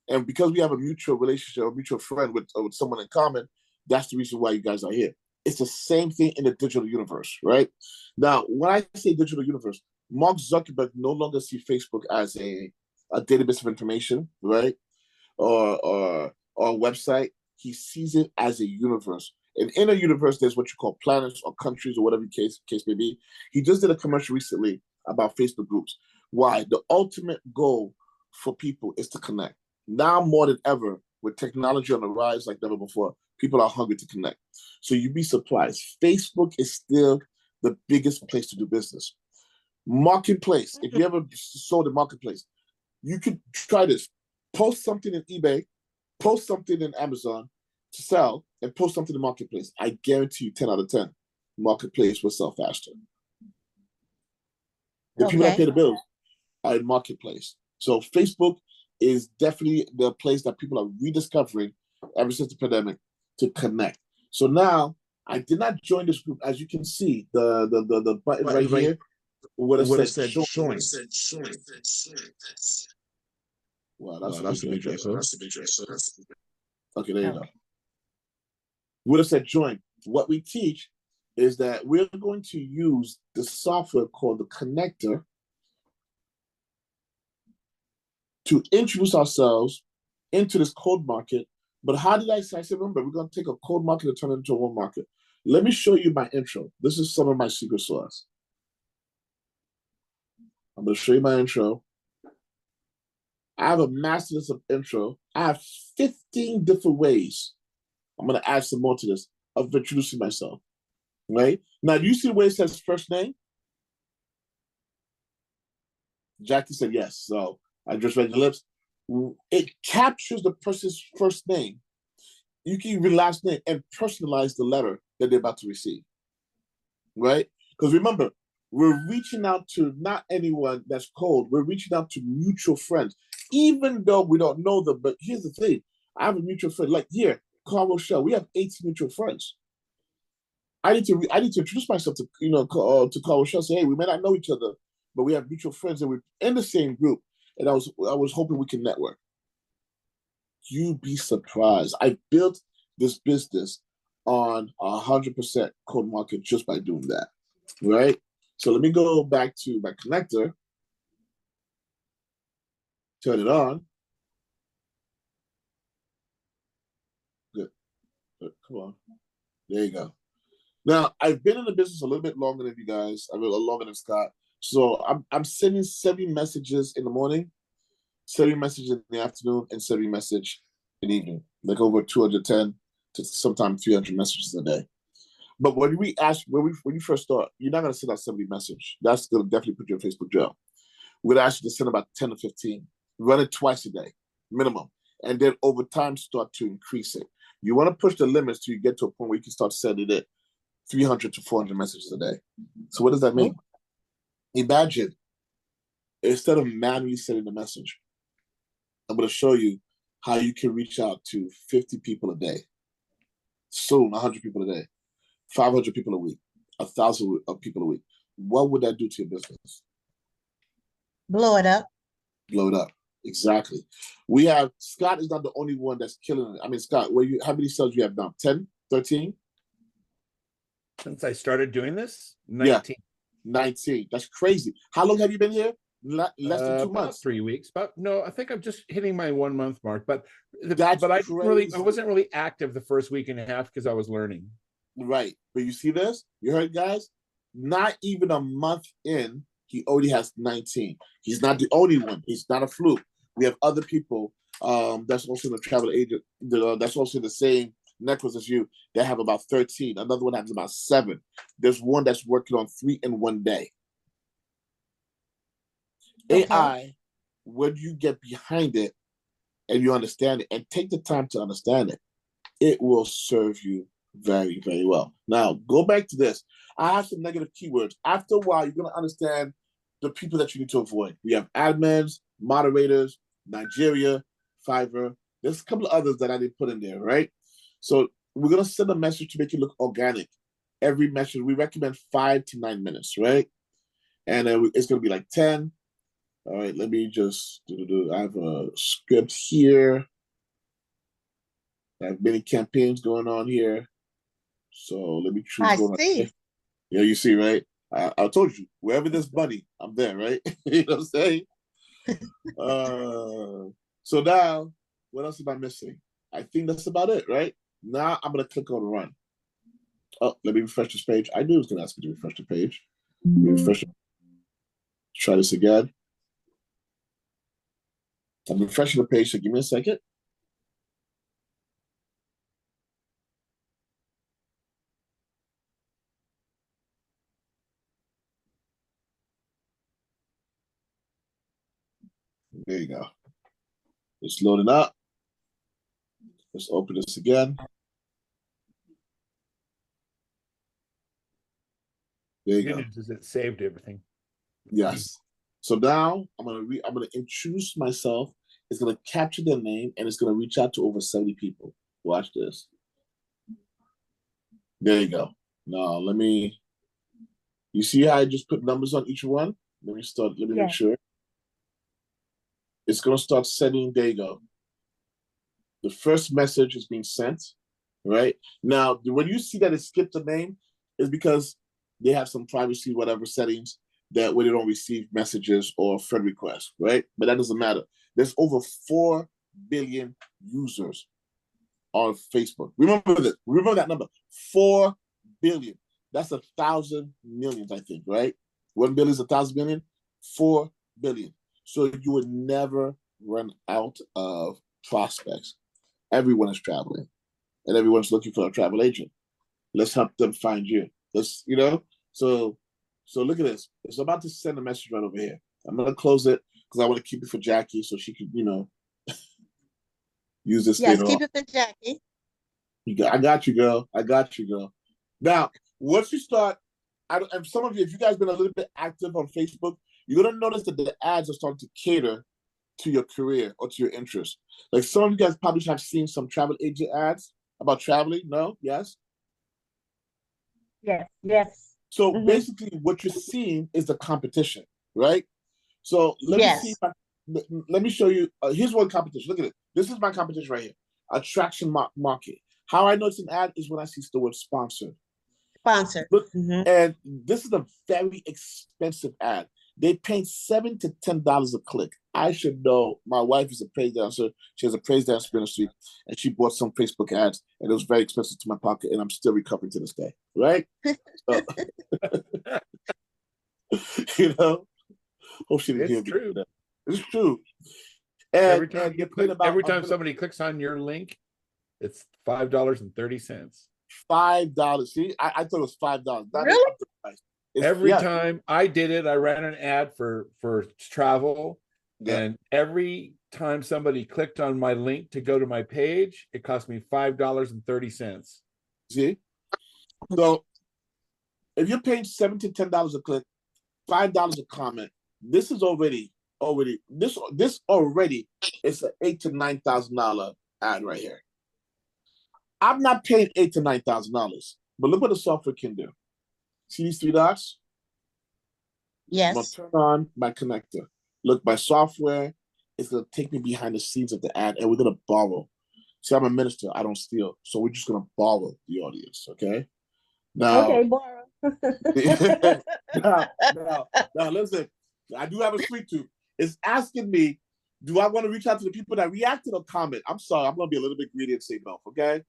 And because we have a mutual relationship, a mutual friend with someone in common, that's the reason why you guys are here. It's the same thing in the digital universe, right? Now, when I say digital universe, Mark Zuckerberg no longer sees Facebook as a database of information, right? Or a website. He sees it as a universe. And in a universe, there's what you call planets or countries or whatever the case may be. He just did a commercial recently about Facebook groups. Why? The ultimate goal for people is to connect. Now more than ever, with technology on the rise like never before, people are hungry to connect. So you'd be surprised. Facebook is still the biggest place to do business. Marketplace. If you ever sold a marketplace, you could try this. Post something in eBay, post something in Amazon to sell, and post something in Marketplace. I guarantee you 10 out of 10, Marketplace will sell faster. The people that pay the bills are in Marketplace. So Facebook is definitely the place that people are rediscovering ever since the pandemic to connect. So now, I did not join this group. As you can see, the button right here would have said join. Wow, that's a big difference. Okay, there you go. Would have said join. What we teach is that we're going to use the software called the connector to introduce ourselves into this cold market. But how did I say? I said, remember, we're going to take a cold market and turn it into a warm market. Let me show you my intro. This is some of my secret sauce. I'm going to show you my intro. I have a master's of intro. I have 15 different ways. I'm going to add some more to this of introducing myself. Right? Now, do you see where it says first name? Jackie said yes. So I just read your lips. It captures the person's first name. You can even last name and personalize the letter that they're about to receive. Right? Because remember, we're reaching out to not anyone that's cold. We're reaching out to mutual friends, even though we don't know them. But here's the thing. I have a mutual friend. Like here, Carl Rochelle, we have 18 mutual friends. I need to introduce myself to to Carl Rochelle. Say, hey, we may not know each other, but we have mutual friends and we're in the same group. And I was hoping we can network. You'd be surprised. I built this business on 100% cold market just by doing that, right? So let me go back to my connector. Turn it on. Good. Come on. There you go. Now, I've been in the business a little bit longer than you guys. A little longer than Scott. So I'm sending 70 messages in the morning, 70 messages in the afternoon, and 70 messages in the evening. Like over 210 to sometimes 300 messages a day. But when you first start, you're not going to send out 70 messages. That's going to definitely put you in Facebook jail. We're going to ask you to send about 10 to 15. Run it twice a day, minimum. And then over time, start to increase it. You want to push the limits till you get to a point where you can start sending it 300 to 400 messages a day. So what does that mean? Imagine, instead of manually sending the message, I'm going to show you how you can reach out to 50 people a day. Soon, 100 people a day. 500 people a week, 1,000 people a week. What would that do to your business? Blow it up. Blow it up. Exactly. Scott is not the only one that's killing it. I mean, Scott, how many sales you have now? 10, 13? Since I started doing this, 19. Yeah, 19. That's crazy. How long have you been here? Less than 2 months. About 3 weeks. But no, I think I'm just hitting my 1 month mark. But I wasn't really active the first week and a half because I was learning. Right. But you see this? You heard, guys? Not even a month in, he already has 19. He's not the only one. He's not a fluke. We have other people that's also in the travel agent, that's also in the same networks as you, that have about 13. Another one has about 7. There's one that's working on 3 in 1 day. Okay. AI, when you get behind it and you understand it and take the time to understand it, it will serve you very, very well. Now, go back to this. I have some negative keywords. After a while, you're going to understand the people that you need to avoid. We have admins, moderators, Nigeria, Fiverr. There's a couple of others that I didn't put in there, right? So we're going to send a message to make it look organic. Every message, we recommend 5 to 9 minutes, right? And it's going to be like 10. All right, let me just I have a script here. I have many campaigns going on here. So let me choose one. I see. Yeah, you see, right? I told you, wherever there's money, I'm there, right? You know what I'm saying? So now, what else am I missing? I think that's about it, right? Now I'm going to click on run. Oh, let me refresh this page. I knew it was going to ask me to refresh the page. Let me refresh it. Try this again. I'm refreshing the page, so give me a second. There you go. It's loading up. Let's open this again. There you go. Is it saved everything? Yes. So now I'm gonna introduce myself. It's gonna capture their name and it's gonna reach out to over 70 people. Watch this. There you go. Now you see how I just put numbers on each one? Let me make sure. It's gonna start sending. There you go. The first message is being sent, right? Now, when you see that it skipped the name, it's because they have some privacy, whatever settings that where they don't receive messages or friend requests, right? But that doesn't matter. There's over 4 billion users on Facebook. Remember this. Remember that number. 4 billion. That's 1,000 millions, I think, right? 1 billion is 1,000 million. 4 billion. So you would never run out of prospects. Everyone is traveling, and everyone's looking for a travel agent. Let's help them find you. Let's, so look at this. It's about to send a message right over here. I'm gonna close it because I want to keep it for Jackie so she can, use this Yes, thing. keep it for Jackie. I got you, girl. I got you, girl. Now, once you start, and some of you, if you guys been a little bit active on Facebook, you're gonna notice that the ads are starting to cater to your career or to your interest. Like some of you guys probably have seen some travel agent ads about traveling. No? Yes? Yes. So basically what you're seeing is the competition, right? So let me see. Let me show you. Here's one competition. Look at it. This is my competition right here. Attraction market. How I know it's an ad is when I see the word sponsored. Sponsored. And this is a very expensive ad. They pay $7 to $10 a click. I should know. My wife is a praise dancer. She has a praise dance ministry, and she bought some Facebook ads, and it was very expensive to my pocket, and I'm still recovering to this day. Right? So, hope she didn't hear me. True. It's true. And every time somebody clicks on your link, it's $5.30. $5. See, I thought it was $5. Really? Every time I did it, I ran an ad for travel, and every time somebody clicked on my link to go to my page, it cost me $5.30. See, so if you're paying $7 to $10 a click, $5 a comment, this is already this already is an $8,000 to $9,000 ad right here. I'm not paying $8,000 to $9,000, but look what the software can do. See these 3 dots? Yes. I'm gonna turn on my connector. Look, my software is gonna take me behind the scenes of the ad, and we're gonna borrow. See, I'm a minister. I don't steal, so we're just gonna borrow the audience. Okay. Now, borrow. now, listen. I do have a sweet tooth. It's asking me, do I want to reach out to the people that reacted or comment? I'm sorry, I'm gonna be a little bit greedy and say both. Okay.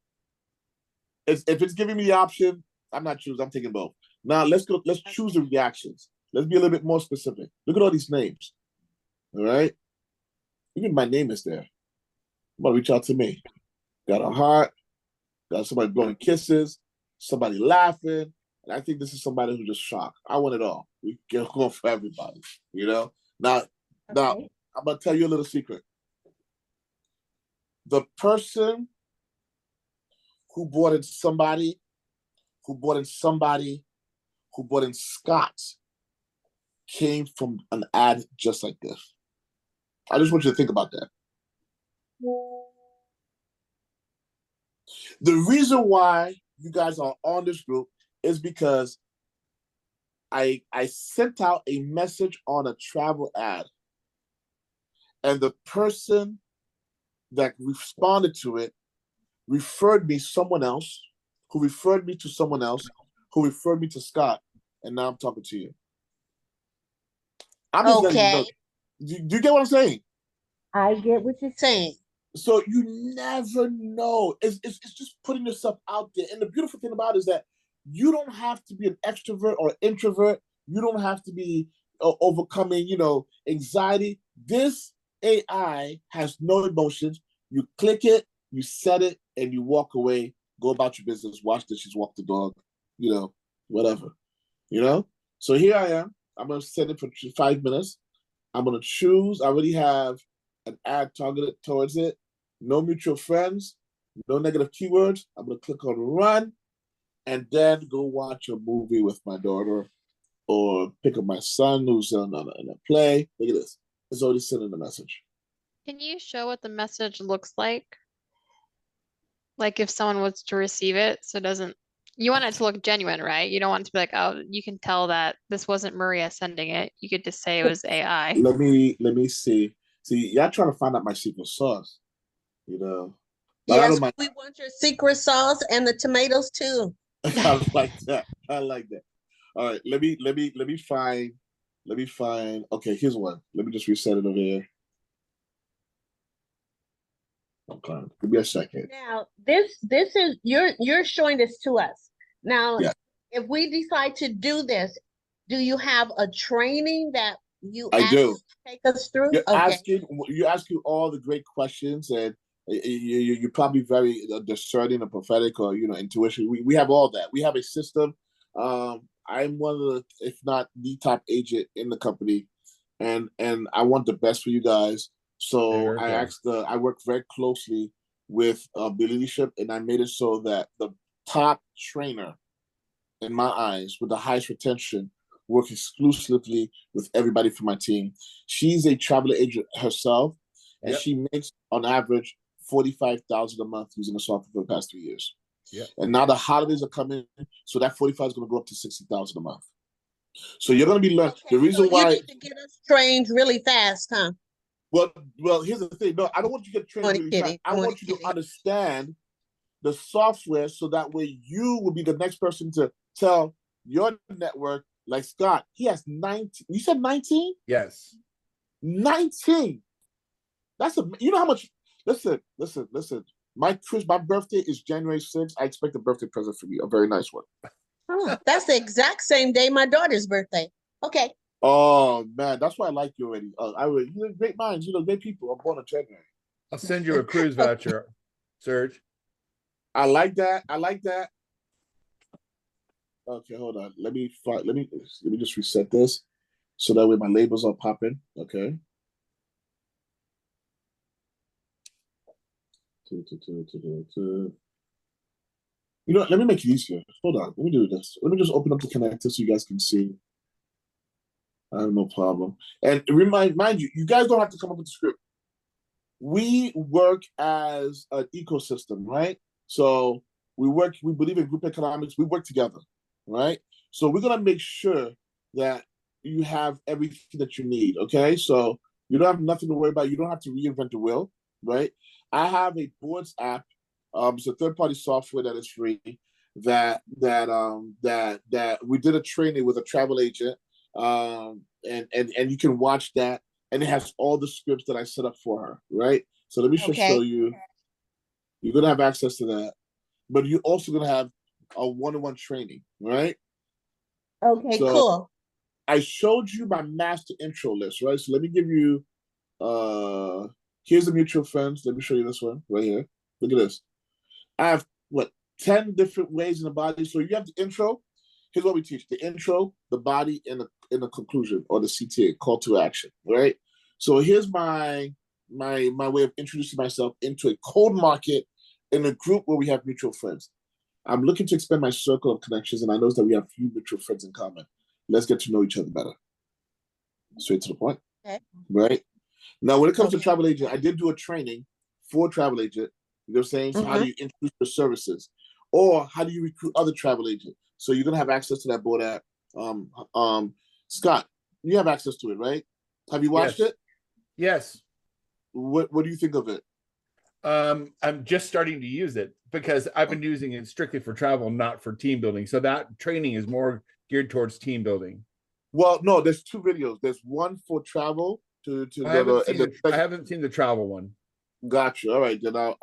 If it's giving me the option, I'm not choosing. I'm taking both. Now let's go. Let's choose the reactions. Let's be a little bit more specific. Look at all these names. All right. Even my name is there. I'm gonna reach out to me. Got a heart. Got somebody blowing kisses. Somebody laughing. And I think this is somebody who's just shocked. I want it all. We get going for everybody. Now, I'm gonna tell you a little secret. The person who brought in somebody, who brought in Scott, came from an ad just like this. I just want you to think about that. The reason why you guys are on this group is because I sent out a message on a travel ad, and the person that responded to it referred me someone else, who referred me to someone else, who referred me to Scott, and now I'm talking to you. I'm just letting you know. Do you get what I'm saying? I get what you're saying. So you never know. It's just putting yourself out there. And the beautiful thing about it is that you don't have to be an extrovert or introvert. You don't have to be overcoming, anxiety. This AI has no emotions. You click it, you set it, and you walk away, go about your business, wash dishes, walk the dog, whatever, So here I am. I'm going to set it for 5 minutes. I'm going to choose. I already have an ad targeted towards it. No mutual friends, no negative keywords. I'm going to click on run and then go watch a movie with my daughter or pick up my son who's in a play. Look at this. It's already sending a message. Can you show what the message looks like? Like if someone was to receive it, so it doesn't, you want it to look genuine, right? You don't want it to be like, oh, you can tell that this wasn't Maria sending it. You could just say it was AI. Let me see. See, y'all trying to find out my secret sauce, Yes, we want your secret sauce and the tomatoes too. I like that. All right, let me find. Okay, here's one. Let me just reset it over here. Okay, give me a second. Now, this is you're showing this to us. Now, if we decide to do this, do you have a training that I do. Take us through. You're asking all the great questions, and you're probably very discerning and prophetic, or intuition. We have all that. We have a system. I'm one of the, if not the top agent in the company, and I want the best for you guys. So I work very closely with the leadership, and I made it so that the top trainer, in my eyes, with the highest retention, work exclusively with everybody from my team. She's a travel agent herself, and she makes on average $45,000 a month using the software for the past 3 years. Yeah. And now the holidays are coming, so that 45 is going to go up to 60,000 a month. So you're going to be learning. Okay, the reason why you need to get us trained really fast, huh? Well, here's the thing. No, I don't want you to get trained really fast. I want you to understand the software, so that way you will be the next person to tell your network. Like Scott, he has 19. You said 19? Yes. 19. You know how much? Listen. My birthday is January 6th. I expect a birthday present from you, a very nice one. Oh, that's the exact same day my daughter's birthday. Okay. Oh man, that's why I like you already. Great minds, great people. I'm born in January. I'll send you a cruise voucher, Serge. I like that. Okay, hold on. Let me just reset this, so that way my labels are popping. Okay. Let me make it easier. Hold on. Let me do this. Let me just open up the connector so you guys can see. I have no problem. And mind you, you guys don't have to come up with the script. We work as an ecosystem, right? So we believe in group economics. We work together, right? So we're going to make sure that you have everything that you need, okay? So you don't have nothing to worry about. You don't have to reinvent the wheel, right? I have a boards app. It's a third-party software that is free that we did a training with a travel agent. And you can watch that, and it has all the scripts that I set up for her, right? So let me just show you. You're gonna have access to that, but you're also gonna have a one-on-one training, right? Okay, so, cool. I showed you my master intro list, right? So let me give you. Here's the mutual friends. Let me show you this one right here. Look at this. I have 10 different ways in the body. So you have the intro. Here's what we teach: the intro, the body, and the conclusion, or the CTA, call to action, right? So here's my way of introducing myself into a cold market in a group where we have mutual friends. I'm looking to expand my circle of connections, and I know that we have few mutual friends in common. Let's get to know each other better. Straight to the point, right? Now, when it comes to travel agent, I did do a training for travel agent. You know what I'm saying? So how do you introduce your services? Or how do you recruit other travel agents? So you're gonna have access to that board app. Scott, you have access to it, right? Have you watched it? Yes. What do you think of it? I'm just starting to use it because I've been using it strictly for travel, not for team building. So that training is more geared towards team building. Well, no, there's two videos. There's one for travel I haven't seen the travel one. Gotcha. All right, then I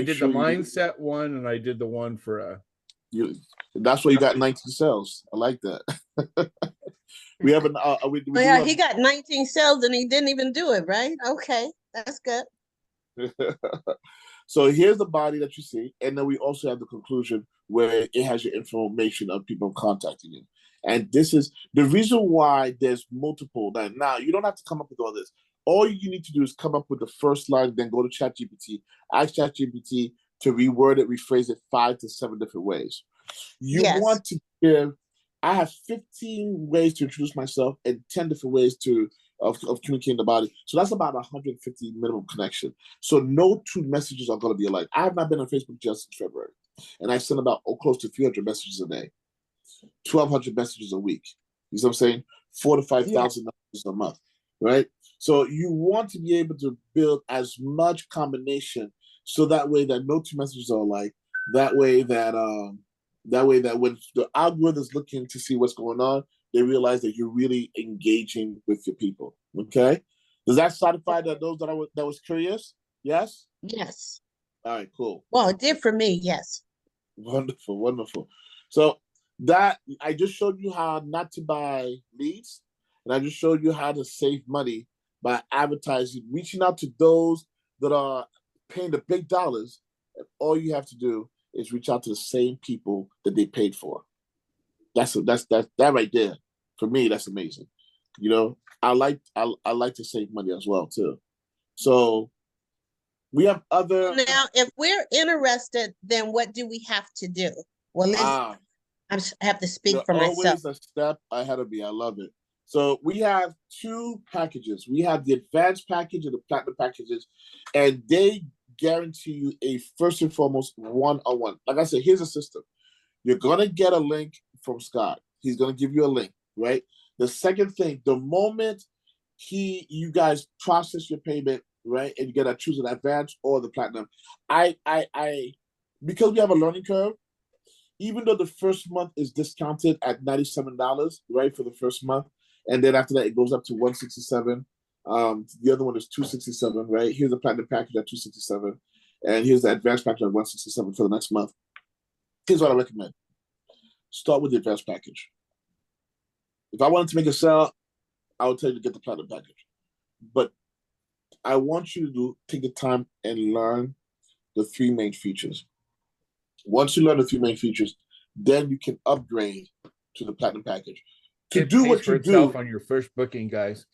did the mindset one, and I did the one for that's why you got 19 cells. I like that. We have an. He got 19 cells and he didn't even do it, right? Okay, that's good. So here's the body that you see, and then we also have the conclusion where it has your information of people contacting you. And this is the reason why there's multiple. Now you don't have to come up with all this. All you need to do is come up with the first line, then go to ChatGPT, ask ChatGPT to reword it, rephrase it 5 to 7 different ways. You want to give. I have 15 ways to introduce myself and 10 different ways of communicating the body. So that's about 150 minimum connection. So no two messages are going to be alike. I have not been on Facebook just since February, and I send about close to 300 messages a day, 1,200 messages a week. You know what I'm saying? 4,000 to 5,000 messages a month, right? So you want to be able to build as much combination, so that way that no two messages are alike. That way that when the algorithm is looking to see what's going on, they realize that you're really engaging with your people. Okay, does that satisfy those that was curious? Yes. Yes. All right. Cool. Well, it did for me. Yes. Wonderful. So that I just showed you how not to buy leads, and I just showed you how to save money by advertising, reaching out to those that are paying the big dollars. And all you have to do is reach out to the same people that they paid for. That right there. For me, that's amazing. You know, I like to save money as well too. So we have other. Now, if we're interested, then what do we have to do? Well, I have to speak for myself. Always a step ahead of me. I love it. So we have 2 packages. We have the advanced package and the platinum packages, and they guarantee you a first and foremost one-on-one. Like I said, here's a system. You're gonna get a link from Scott. He's gonna give you a link, right? The second thing, the moment you guys process your payment, right, and you gotta choose an advanced or the platinum. Because we have a learning curve, even though the first month is discounted at $97, right, for the first month, and then after that it goes up to $167. The other one is $267, right? Here's the platinum package at $267, and here's the advanced package at $167 for the next month. Here's what I recommend. Start with the advanced package. If I wanted to make a sale, I would tell you to get the platinum package. But I want you to take the time and learn the 3 main features. Once you learn the 3 main features, then you can upgrade to the platinum package. It do what you do on your first booking, guys.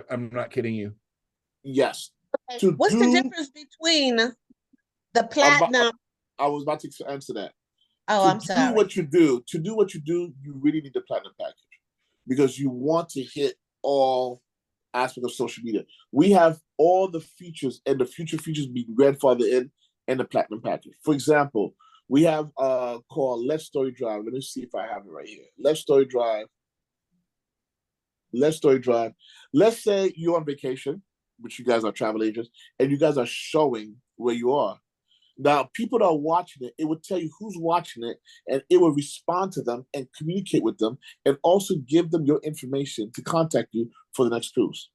I'm not kidding you. Yes. Okay. What's the difference between the platinum? I was about to answer that. Oh, I'm sorry. To do what you do, you really need the platinum package because you want to hit all aspects of social media. We have all the features and the future features being grandfathered in the platinum package. For example, we have called Let's Story Drive. Let me see if I have it right here. Let's Story Drive. Let's say you're on vacation, which you guys are travel agents, and you guys are showing where you are. Now, people that are watching it, it will tell you who's watching it, and it will respond to them and communicate with them, and also give them your information to contact you for the next cruise.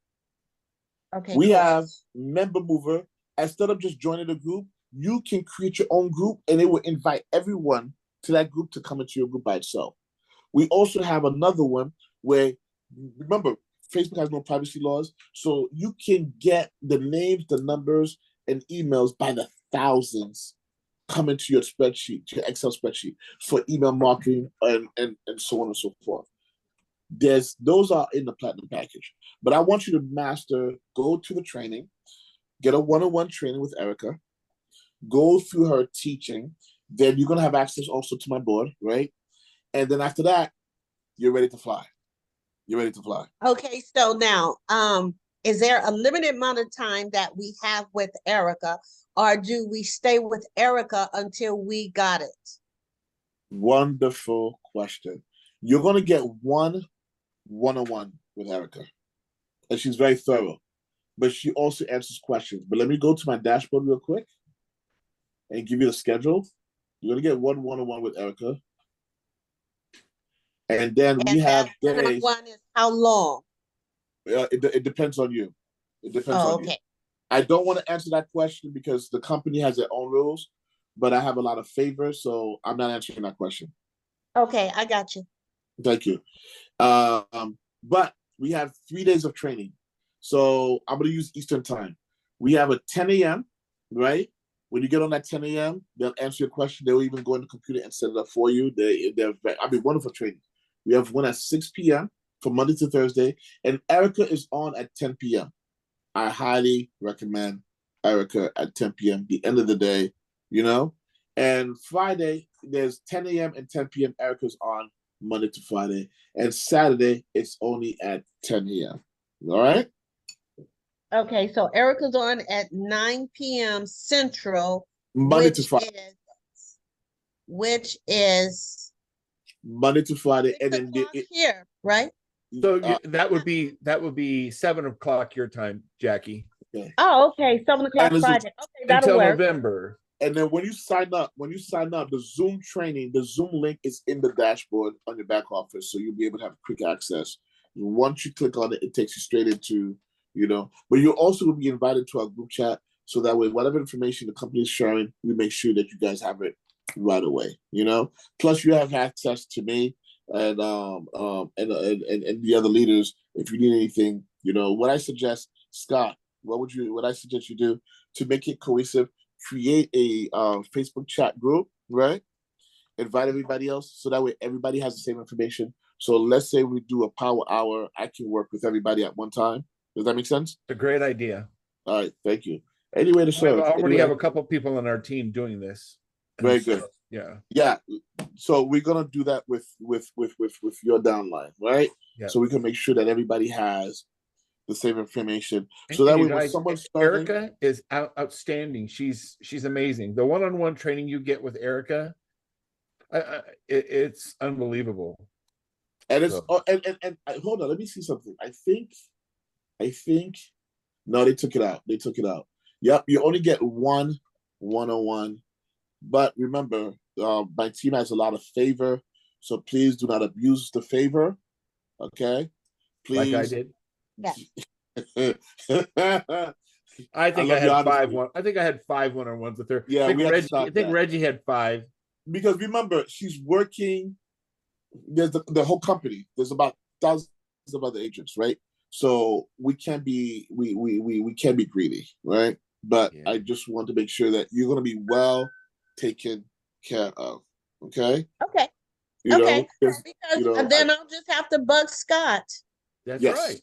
Okay. We have Member Mover. Instead of just joining the group, you can create your own group, and it will invite everyone to that group to come into your group by itself. We also have another one where, remember, Facebook has no privacy laws, so you can get the names, the numbers, and emails by the thousands come into your spreadsheet, your Excel spreadsheet for email marketing and so on and so forth. Those are in the platinum package. But I want you to go to the training, get a one-on-one training with Erica, go through her teaching. Then you're going to have access also to my board, right? And then after that, you're ready to fly. Okay, so now, is there a limited amount of time that we have with Erica, or do we stay with Erica until we got it? Wonderful question. You're going to get one-on-one with Erica, and she's very thorough, but she also answers questions. But let me go to my dashboard real quick and give you the schedule. You're going to get one-on-one with Erica. And then we have days. One is how long? It depends on you. It depends on you. I don't want to answer that question because the company has their own rules, but I have a lot of favors, so I'm not answering that question. Okay, I got you. Thank you. But we have 3 days of training. So I'm going to use Eastern time. We have a 10 a.m., right? When you get on that 10 a.m., they'll answer your question. They'll even go in the computer and set it up for you. Wonderful training. We have one at 6 p.m. from Monday to Thursday, and Erica is on at 10 p.m. I highly recommend Erica at 10 p.m. the end of the day, you know? And Friday, there's 10 a.m. and 10 p.m. Erica's on Monday to Friday. And Saturday, it's only at 10 a.m. All right? Okay, so Erica's on at 9 p.m. Central. Monday to Friday. Which is Monday to Friday, and then here, right? So that would be 7 o'clock your time, Jackie. Okay. Oh, okay, 7 o'clock Friday. Okay, that'll work. Until November. And then when you sign up, the Zoom training, the Zoom link is in the dashboard on your back office, so you'll be able to have quick access. Once you click on it, it takes you straight into, but you're also going to be invited to our group chat, so that way, whatever information the company is sharing, we make sure that you guys have it right away, Plus, you have access to me and the other leaders, if you need anything, what I suggest, Scott, what I suggest you do to make it cohesive, create a Facebook chat group, right? Invite everybody else so that way everybody has the same information. So let's say we do a power hour, I can work with everybody at one time. Does that make sense? It's a great idea. All right, thank you. Anyway to serve. I already have a couple people on our team doing this. Very good. Yeah. So we're gonna do that with your downline, right? Yeah. So we can make sure that everybody has the same information. So that way, when someone's starting, Erica is outstanding. She's amazing. The one-on-one training you get with Erica, it's unbelievable. And it's and hold on, let me see something. I think no, they took it out. Yep, you only get one 101. But remember, my team has a lot of favor, so please do not abuse the favor. Okay, please. Like I did. Yeah. I think I had 5 one. I think I had 5 1-on-ones with her. Yeah, I think Reggie had 5. Because remember, she's working. There's the whole company. There's about thousands of other agents, right? So we can't be we can't be greedy, right? But I just want to make sure that you're going to be well taken care of. Okay. Okay. Because then I'll just have to bug Scott. That's right.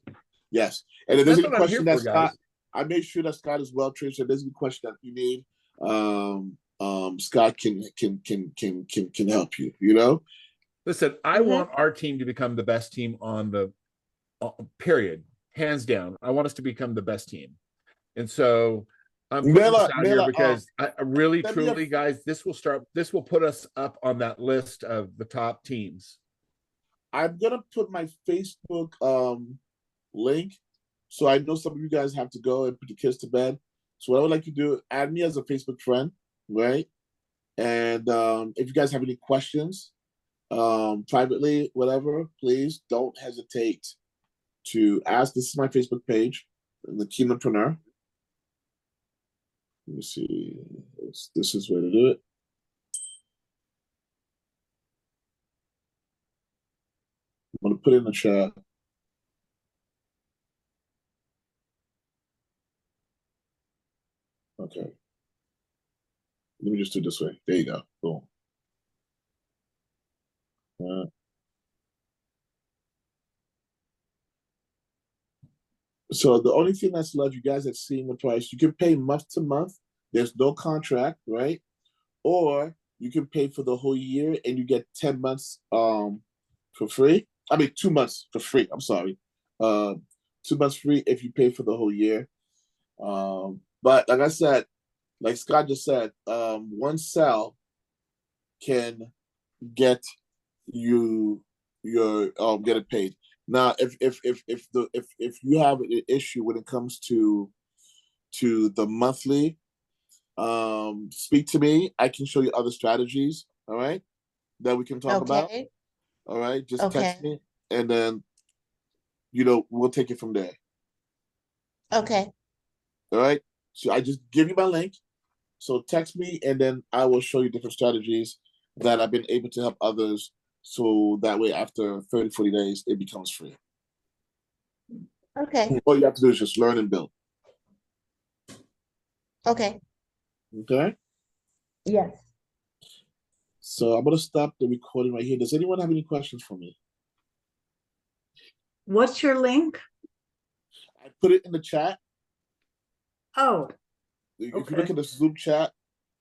Yes. And if there's any question that Scott, I made sure that Scott is well trained. So if there's any question that you need, Scott can help you. Listen, I want our team to become the best team on the period, hands down. I want us to become the best team, and so I'm putting this out here because I really, truly, guys, this will put us up on that list of the top teams. I'm gonna put my Facebook link, so I know some of you guys have to go and put the kids to bed. So what I would like to do, add me as a Facebook friend, right? And if you guys have any questions, privately, whatever, please don't hesitate to ask. This is my Facebook page, the Keynotepreneur. Let me see. This is where to do it. I'm going to put it in the chat. Okay. Let me just do it this way. There you go. Boom. So the only thing that's left, you guys have seen the price. You can pay month to month. There's no contract, right? Or you can pay for the whole year and you get 10 months for free. I mean, 2 months for free. I'm sorry. 2 months free if you pay for the whole year. But like I said, like Scott just said, one sell can get you get it paid. Now, if you have an issue when it comes to the monthly, speak to me. I can show you other strategies. All right, that we can talk about. All right, just text me, and then we'll take it from there. Okay. All right. So I just give you my link. So text me, and then I will show you different strategies that I've been able to help others. So that way, after 30, 40 days, it becomes free. Okay. All you have to do is just learn and build. Okay. Okay? Yes. So I'm going to stop the recording right here. Does anyone have any questions for me? What's your link? I put it in the chat. Oh. If you look at the Zoom chat,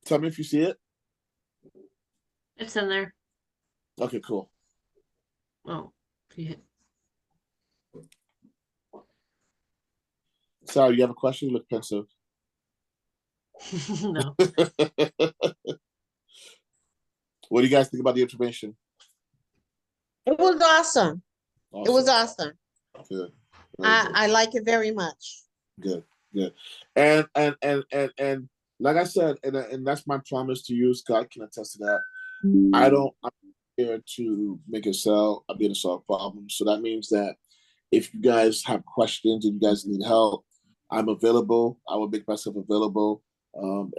tell me if you see it. It's in there. Okay, cool. Oh, yeah. Sorry, you have a question? You look pensive. No. What do you guys think about the information? It was awesome. It was awesome. Good. I like it very much. Good. And like I said, and that's my promise to you. Scott can attest to that. I'm here to make it sell. I'm here to solve problems. So that means that if you guys have questions and you guys need help, I'm available. I will make myself available.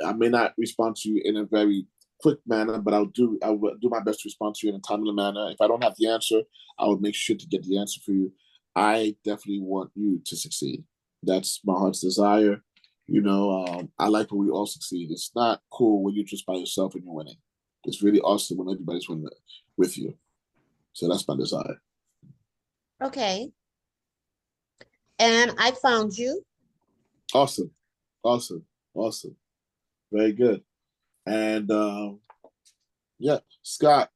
I may not respond to you in a very quick manner, but I will do my best to respond to you in a timely manner. If I don't have the answer, I will make sure to get the answer for you. I definitely want you to succeed. That's my heart's desire. I like when we all succeed. It's not cool when you're just by yourself and you're winning. It's really awesome when everybody's winning with you. So that's my desire. Okay. And I found you. Awesome. Very good. And yeah, Scott.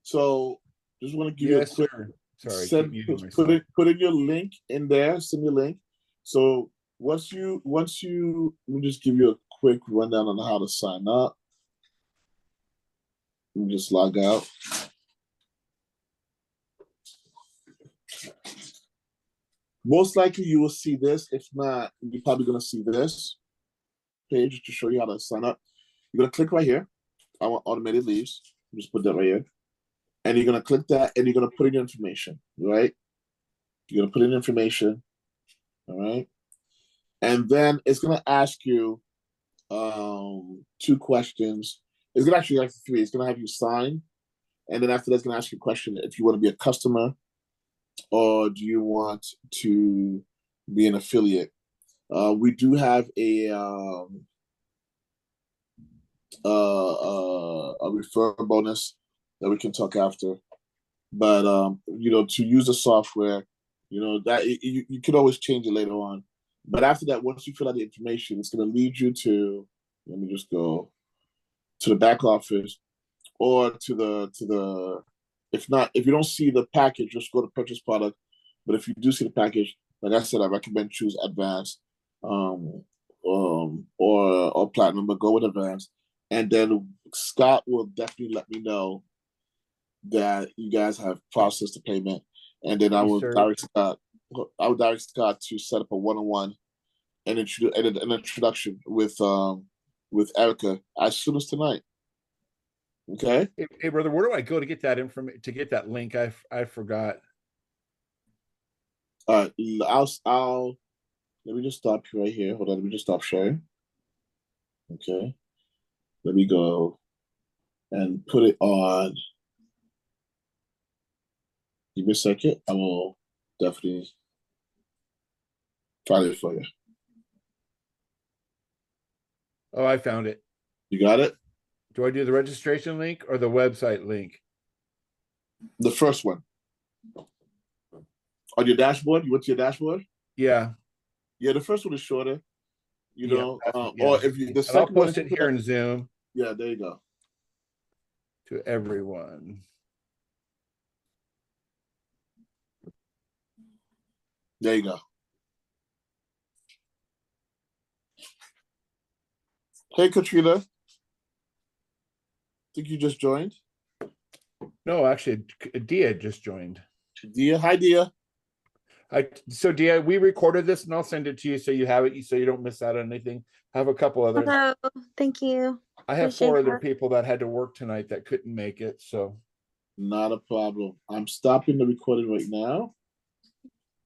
So just want to give you a quick. Sorry, put in your link in there. Send your link. So once you, let me just give you a quick rundown on how to sign up. Let me just log out. Most likely you will see this. If not, you're probably going to see this page to show you how to sign up. You're going to click right here. I want automated leaves. Just put that right here. And you're going to click that and you're going to put in your information, right? You're going to put in information, all right? And then it's going to ask you 2 questions. It's going to actually ask you 3. It's going to have you sign. And then after that, it's going to ask you a question if you want to be a customer or do you want to be an affiliate. We do have a referral bonus that we can talk after. But to use the software, that you can always change it later on. But after that, once you fill out the information, it's going to lead you to, let me just go to the back office or to the, if you don't see the package, just go to purchase product. But if you do see the package, like I said, I recommend choose advanced or platinum, but go with advanced. And then Scott will definitely let me know that you guys have processed the payment. And then I will direct Scott to set up a one-on-one and an introduction with Erica as soon as tonight. Okay. Hey brother, where do I go to get that information, to get that link? I forgot. All right, I'll let me just stop you right here. Hold on, let me just stop sharing. Okay. Let me go and put it on. Give me a second. I will definitely find it for you. Oh, I found it. You got it? Do I do the registration link or the website link? The first one. On your dashboard? You went to your dashboard? Yeah. Yeah, the first one is shorter. Yeah. Or if you, the second I'll post one, it here in Zoom. Yeah, there you go. To everyone. There you go. Hey, Katrina. I think you just joined. No, actually, Dia just joined. Dia, hi, Dia. So Dia, we recorded this and I'll send it to you so you have it, so you don't miss out on anything. I have a couple others. Hello, thank you. I have 4 other people that had to work tonight that couldn't make it, so. Not a problem. I'm stopping the recording right now.